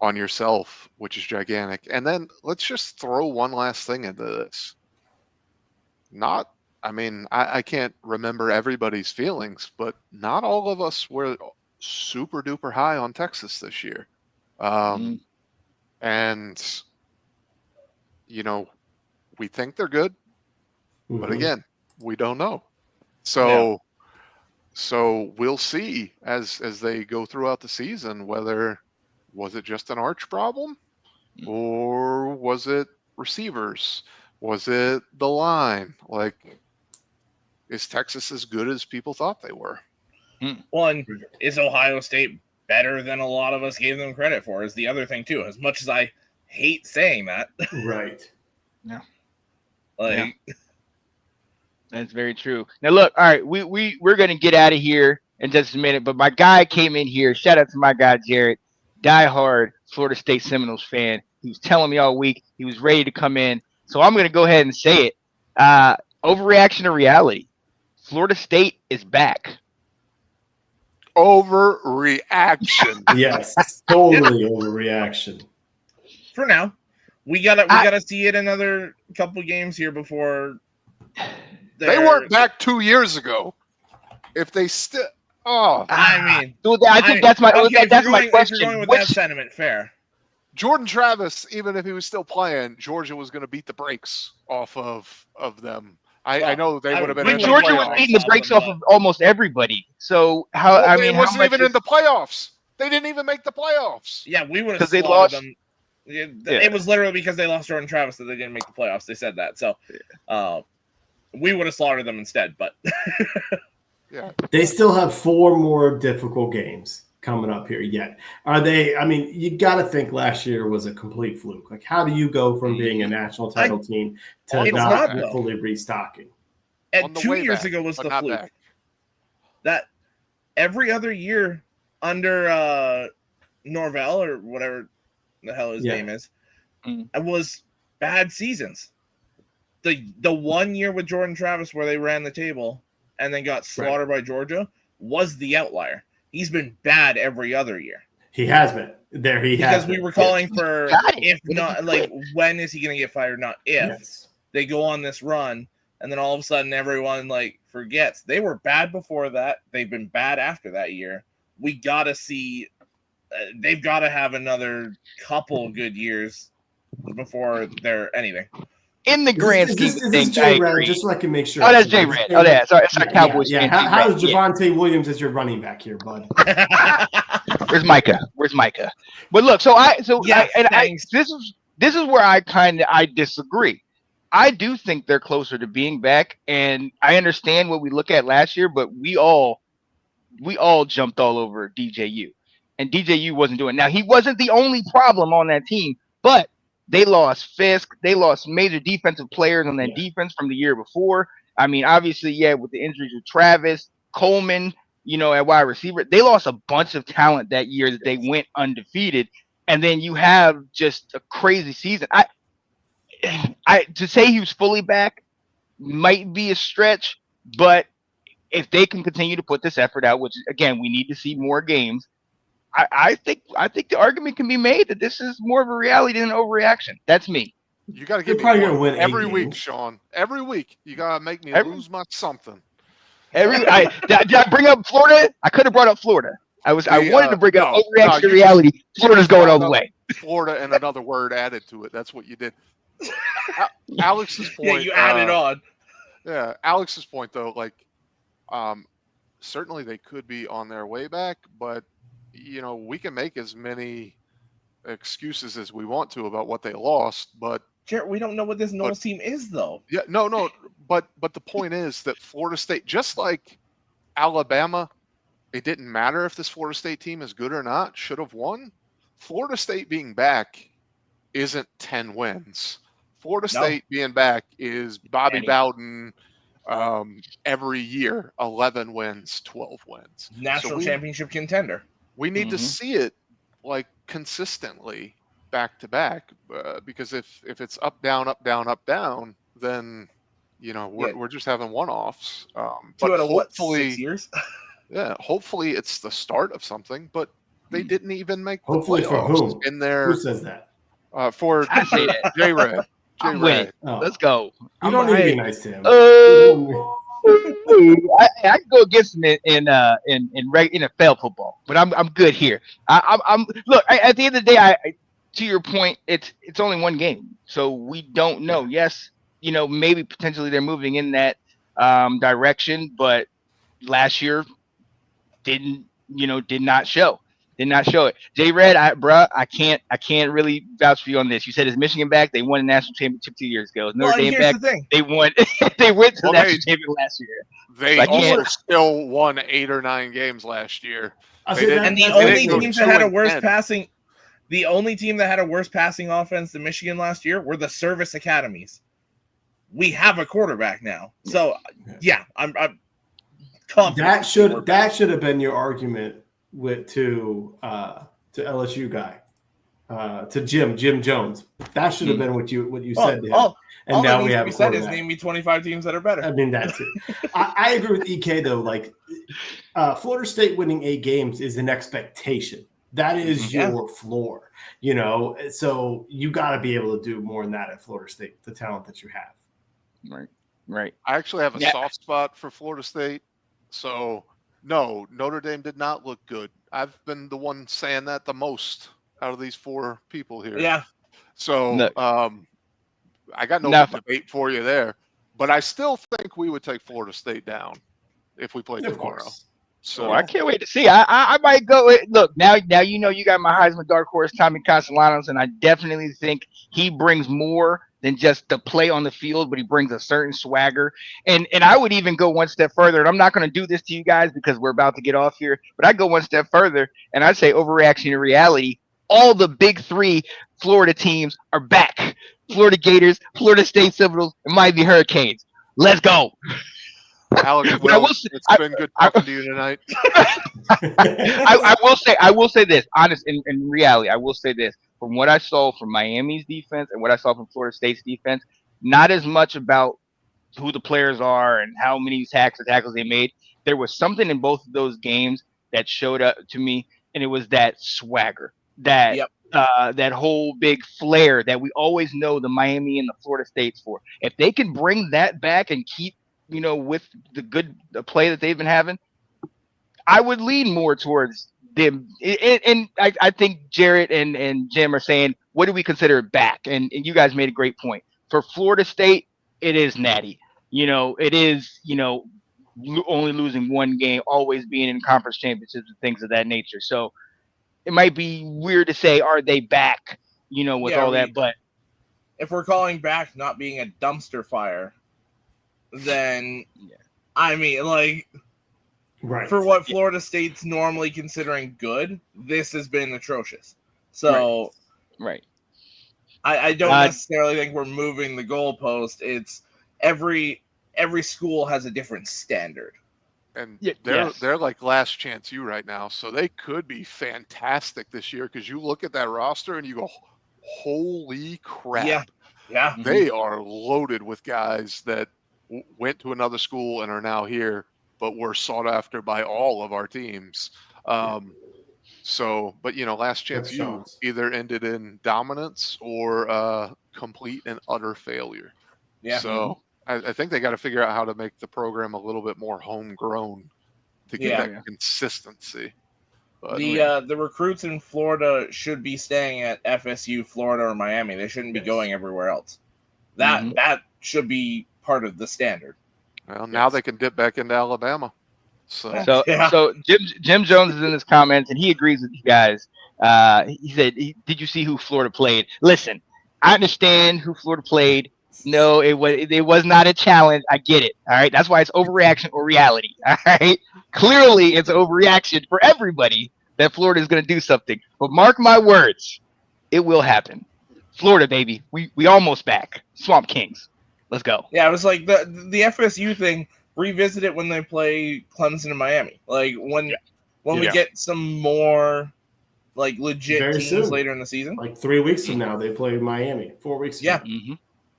yourself, which is gigantic. And then let's just throw one last thing into this. I can't remember everybody's feelings, but not all of us were super duper high on Texas this year. And, we think they're good, but again, we don't know. So we'll see as they go throughout the season, whether was it just an Arch problem, or was it receivers? Was it the line? Like, is Texas as good as people thought they were? One, is Ohio State better than a lot of us gave them credit for, is the other thing too. As much as I hate saying that. Right. Yeah. That's very true. Now look, all right, we're gonna get out of here in just a minute, but my guy came in here. Shout out to my guy Jared, diehard Florida State Seminoles fan. He was telling me all week he was ready to come in. So I'm gonna go ahead and say it. Overreaction to reality. Florida State is back. Overreaction. Yes, totally overreaction. For now, we gotta see it another couple games here before they weren't back 2 years ago. If they still, I think that's my question. If you're going with that sentiment, fair. Jordan Travis, even if he was still playing, Georgia was going to beat the brakes off of them. I know they would have been. But Georgia was beating the brakes off of almost everybody. So how? It wasn't even in the playoffs. They didn't even make the playoffs. Yeah, we would have because they lost. Them. It was literally because they lost Jordan Travis that they didn't make the playoffs. They said that. So we would have slaughtered them instead. But Yeah. They still have 4 more difficult games coming up here yet. Are they? I mean, you got to think last year was a complete fluke. Like, how do you go from being a national title team to It's not not, fully restocking? and On the 2 way years back, ago was but the not fluke. back. That every other year under Norvell or whatever the hell his name is, it was bad seasons. The 1 year with Jordan Travis where they ran the table and then got slaughtered by Georgia was the outlier. He's been bad every other year. He has been there. Because we were calling for if not, like, when is he going to get fired? Not if. Yes. They go on this run, and then all of a sudden everyone like forgets they were bad before that. They've been bad after that year. We got to see. They've got to have another couple good years before they're anything. In the grand scheme of Is this things, Jay I Red? agree. Just so I can make sure. Oh, that's Jay Red. Oh, yeah. Sorry, it's our Cowboys fan. How's Javonte Williams as your running back here, bud? Where's Micah? But look, this is where I disagree. I do think they're closer to being back, and I understand what we look at last year, but we all jumped all over DJU, and DJU wasn't doing it. Now, he wasn't the only problem on that team, but they lost Fisk. They lost major defensive players on that defense from the year before. I mean, obviously, with the injuries with Travis, Coleman, at wide receiver, they lost a bunch of talent that year that they went undefeated. And then you have just a crazy season. I to say he was fully back might be a stretch, but if they can continue to put this effort out, which again, we need to see more games, I think the argument can be made that this is more of a reality than an overreaction. That's me. You got to give me probably gonna win every 8 week, games. Sean. Every week, you got to make me lose my something. Did I bring up Florida? I could have brought up Florida. I wanted to bring up overreaction to reality. Florida's going all the way. Florida and another word added to it. That's what you did. Alex's point. Yeah, you added on. Yeah, Alex's point though, like, certainly they could be on their way back, but we can make as many excuses as we want to about what they lost, but Jared, we don't know what this Knowles team is, though. Yeah, no, but the point is that Florida State, just like Alabama, it didn't matter if this Florida State team is good or not, should have won. Florida State being back isn't 10 wins. Florida State being back is Bobby Bowden every year, 11 wins, 12 wins. National championship contender. We need to see it like consistently back to back, because if it's up, down, up, down, up, down, then we're just having one-offs. But out of hopefully 6 years? Yeah, hopefully it's the start of something, but they didn't even make the Hopefully for playoffs whom? in their Who says that? For I say that. J Red. I'm with it. Oh. Let's go. You don't need to be nice to him. I can go against him in NFL football, but I'm good here. I'm look. At the end of the day, to your point, it's only one game, so we don't know. Yes, maybe potentially they're moving in that direction, but last year did not show it. J Red, I can't really vouch for you on this. You said is Michigan back? They won a national championship 2 years ago. Notre Dame back? They won. They went to the national championship last year. They also still won 8 or 9 games last year. And the only teams that had a worse passing, the only team that had a worse passing offense than Michigan last year were the service academies. We have a quarterback now, so I'm confident. That should have been your argument to LSU guy, to Jim Jones. That should have been what you said to him. And now we have a said is name me 25 teams that are better. I mean, that's it. I agree with EK though. Like, Florida State winning 8 games is an expectation. That is your floor, So you got to be able to do more than that at Florida State. The talent that you have. Right. I actually have a soft spot for Florida State. So no, Notre Dame did not look good. I've been the one saying that the most out of these 4 people here. Yeah. So I got no debate for you there, but I still think we would take Florida State down if we played tomorrow. So I can't wait to see. I might go. Look, now you know you got my Heisman dark horse, Tommy Castellanos, and I definitely think he brings more than just the play on the field, but he brings a certain swagger. And I would even go one step further. And I'm not going to do this to you guys because we're about to get off here, but I go one step further and I'd say overreaction to reality. All the big three Florida teams are back. Florida Gators, Florida State Seminoles, and Miami Hurricanes. Let's go. Alex, But I will say- it's been good talking to you tonight. I will say this, honest in reality, I will say this. From what I saw from Miami's defense and what I saw from Florida State's defense, not as much about who the players are and how many sacks or tackles they made. There was something in both of those games that showed up to me, and it was that swagger, that Yep. that whole big flair that we always know the Miami and the Florida States for. If they can bring that back and keep, with the play that they've been having, I would lean more towards them. And I think Jarrett and Jim are saying, what do we consider back? And you guys made a great point. For Florida State, it is natty. It is, only losing one game, always being in conference championships and things of that nature. So it might be weird to say, are they back, with Yeah, all that, but if we're calling back not being a dumpster fire, then Yeah. I mean, like, Right. for what Florida State's normally considering good, this has been atrocious. So right. I don't Uh, necessarily think we're moving the goalpost. It's every school has a different standard. And Yes. they're like last chance you right now, so they could be fantastic this year because you look at that roster and you go, holy crap. Yeah. Yeah. They are loaded with guys that went to another school and are now here, but were sought after by all of our teams. So, but last chance That's you Sean's. either ended in dominance or complete and utter failure. Yeah. So I think they got to figure out how to make the program a little bit more homegrown to get Yeah. that consistency. But The recruits in Florida should be staying at FSU, Florida, or Miami. They shouldn't be Yes. going everywhere else. That should be part of the standard. well, now they can dip back into Alabama. So So, Yeah. so Jim Jones is in his comments, and he agrees with you guys. He said, "Did you see who Florida played?" Listen, I understand who Florida played. No, it was not a challenge. I get it. All right, that's why it's overreaction or reality. All right, clearly it's overreaction for everybody that Florida is going to do something. But mark my words, it will happen. Florida, baby, we almost back. Swamp Kings, let's go. Yeah, it was like the FSU thing. Revisit it when they play Clemson and Miami. Like when we Yeah. get some more like legit Very teams soon. later in the season, Like 3 weeks from now, they play Miami. 4 weeks from Yeah. now. Mm-hmm.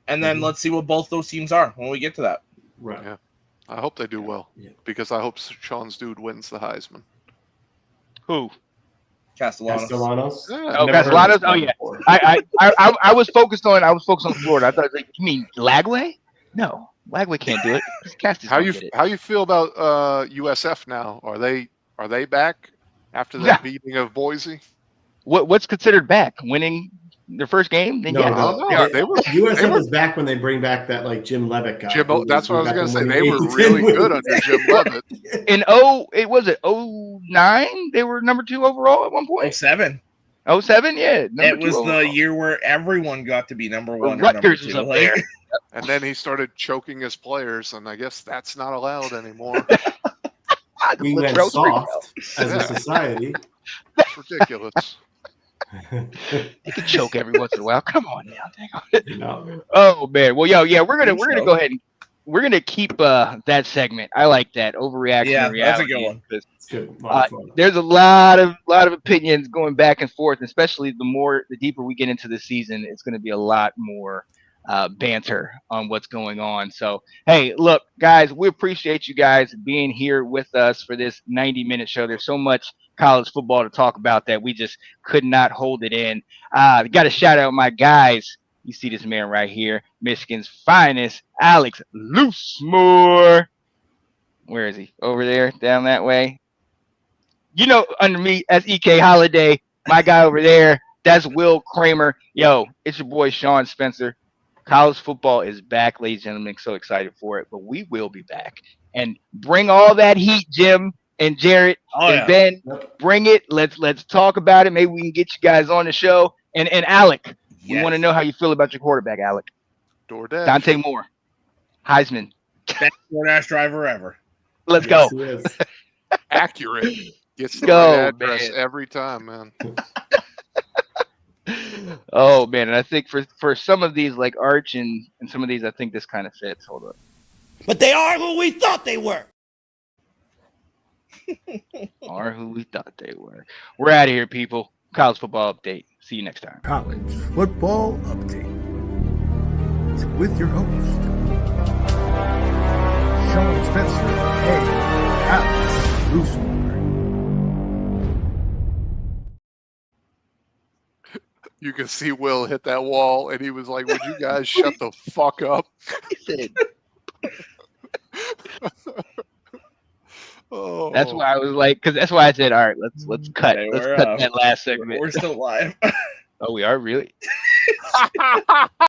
and then Mhm. let's see what both those teams are when we get to that. Right. Yeah. I hope they do well Yeah. because I hope Sean's dude wins the Heisman. Who? Castellanos. Castellanos. Yeah. Oh, Never heard of Castellanos? this Oh, guy yeah. before. I was focused on Florida. I thought, like, you mean Lagway? No, Lagway can't do it. Casty's How gonna you get it. how you feel about USF now? Are they back after that Yeah. beating of Boise? What's considered back? Winning their first game? Then No, yeah, no. they are. They were USF is back when they bring back that like Jim Levitt guy. Jim. who That's what I was back gonna in say. when They he were did really win. good under Jim Levitt. In it was it 09? They were number 2 overall at one point. 07. 07, yeah. Number It 2 was the overall. year where everyone got to be number one. Well, or number Rutgers was two. up Like, there. And then he started choking his players, and I guess that's not allowed anymore. We went Latrell Sprewell. soft as a society. It's ridiculous. They can choke every once in a while. Come on now. Dang on. No. Oh man. Well, we're gonna so. go ahead and we're gonna keep that segment. I like that overreaction. Yeah, to reality, that's a good one. because It's good. A lot of fun. there's a lot of opinions going back and forth, especially the deeper we get into the season. It's going to be a lot more banter on what's going on. So, hey, look, guys, we appreciate you guys being here with us for this 90-minute show. There's so much college football to talk about that we just could not hold it in. Got to shout out my guys. You see this man right here, Michigan's finest, Alex Loosemore. Where is he? Over there, down that way. Under me, that's EK Holiday. My guy over there, that's Will Kramer. Yo, it's your boy Sean Spencer. College football is back, ladies and gentlemen. So excited for it, but we will be back. And bring all that heat, Jim. and Jarrett Oh, and yeah. Ben. Yep. Bring it. Let's talk about it. Maybe we can get you guys on the show. And Alec, we Yes. want to know how you feel about your quarterback, Alec. DoorDash. Dante Moore, Heisman. Best DoorDash driver ever. Let's Yes, go. he is. Accurate. Gets the Go, right address man. every time, man. Oh man, and I think for some of these like Arch and some of these, I think this kind of fits. Hold up. But they are who we thought they were. Are who we thought they were. We're out of here, people. College football update. See you next time. College Football Update with your host, Sean Spencer and Alex Rusmore. You can see Will hit that wall, and he was like, "Would you guys shut the fuck up?" He said, Oh, that's why I was like, because that's why I said, all right, let's cut. Okay, Let's we're, cut that last We're segment. still live. Oh, we are really?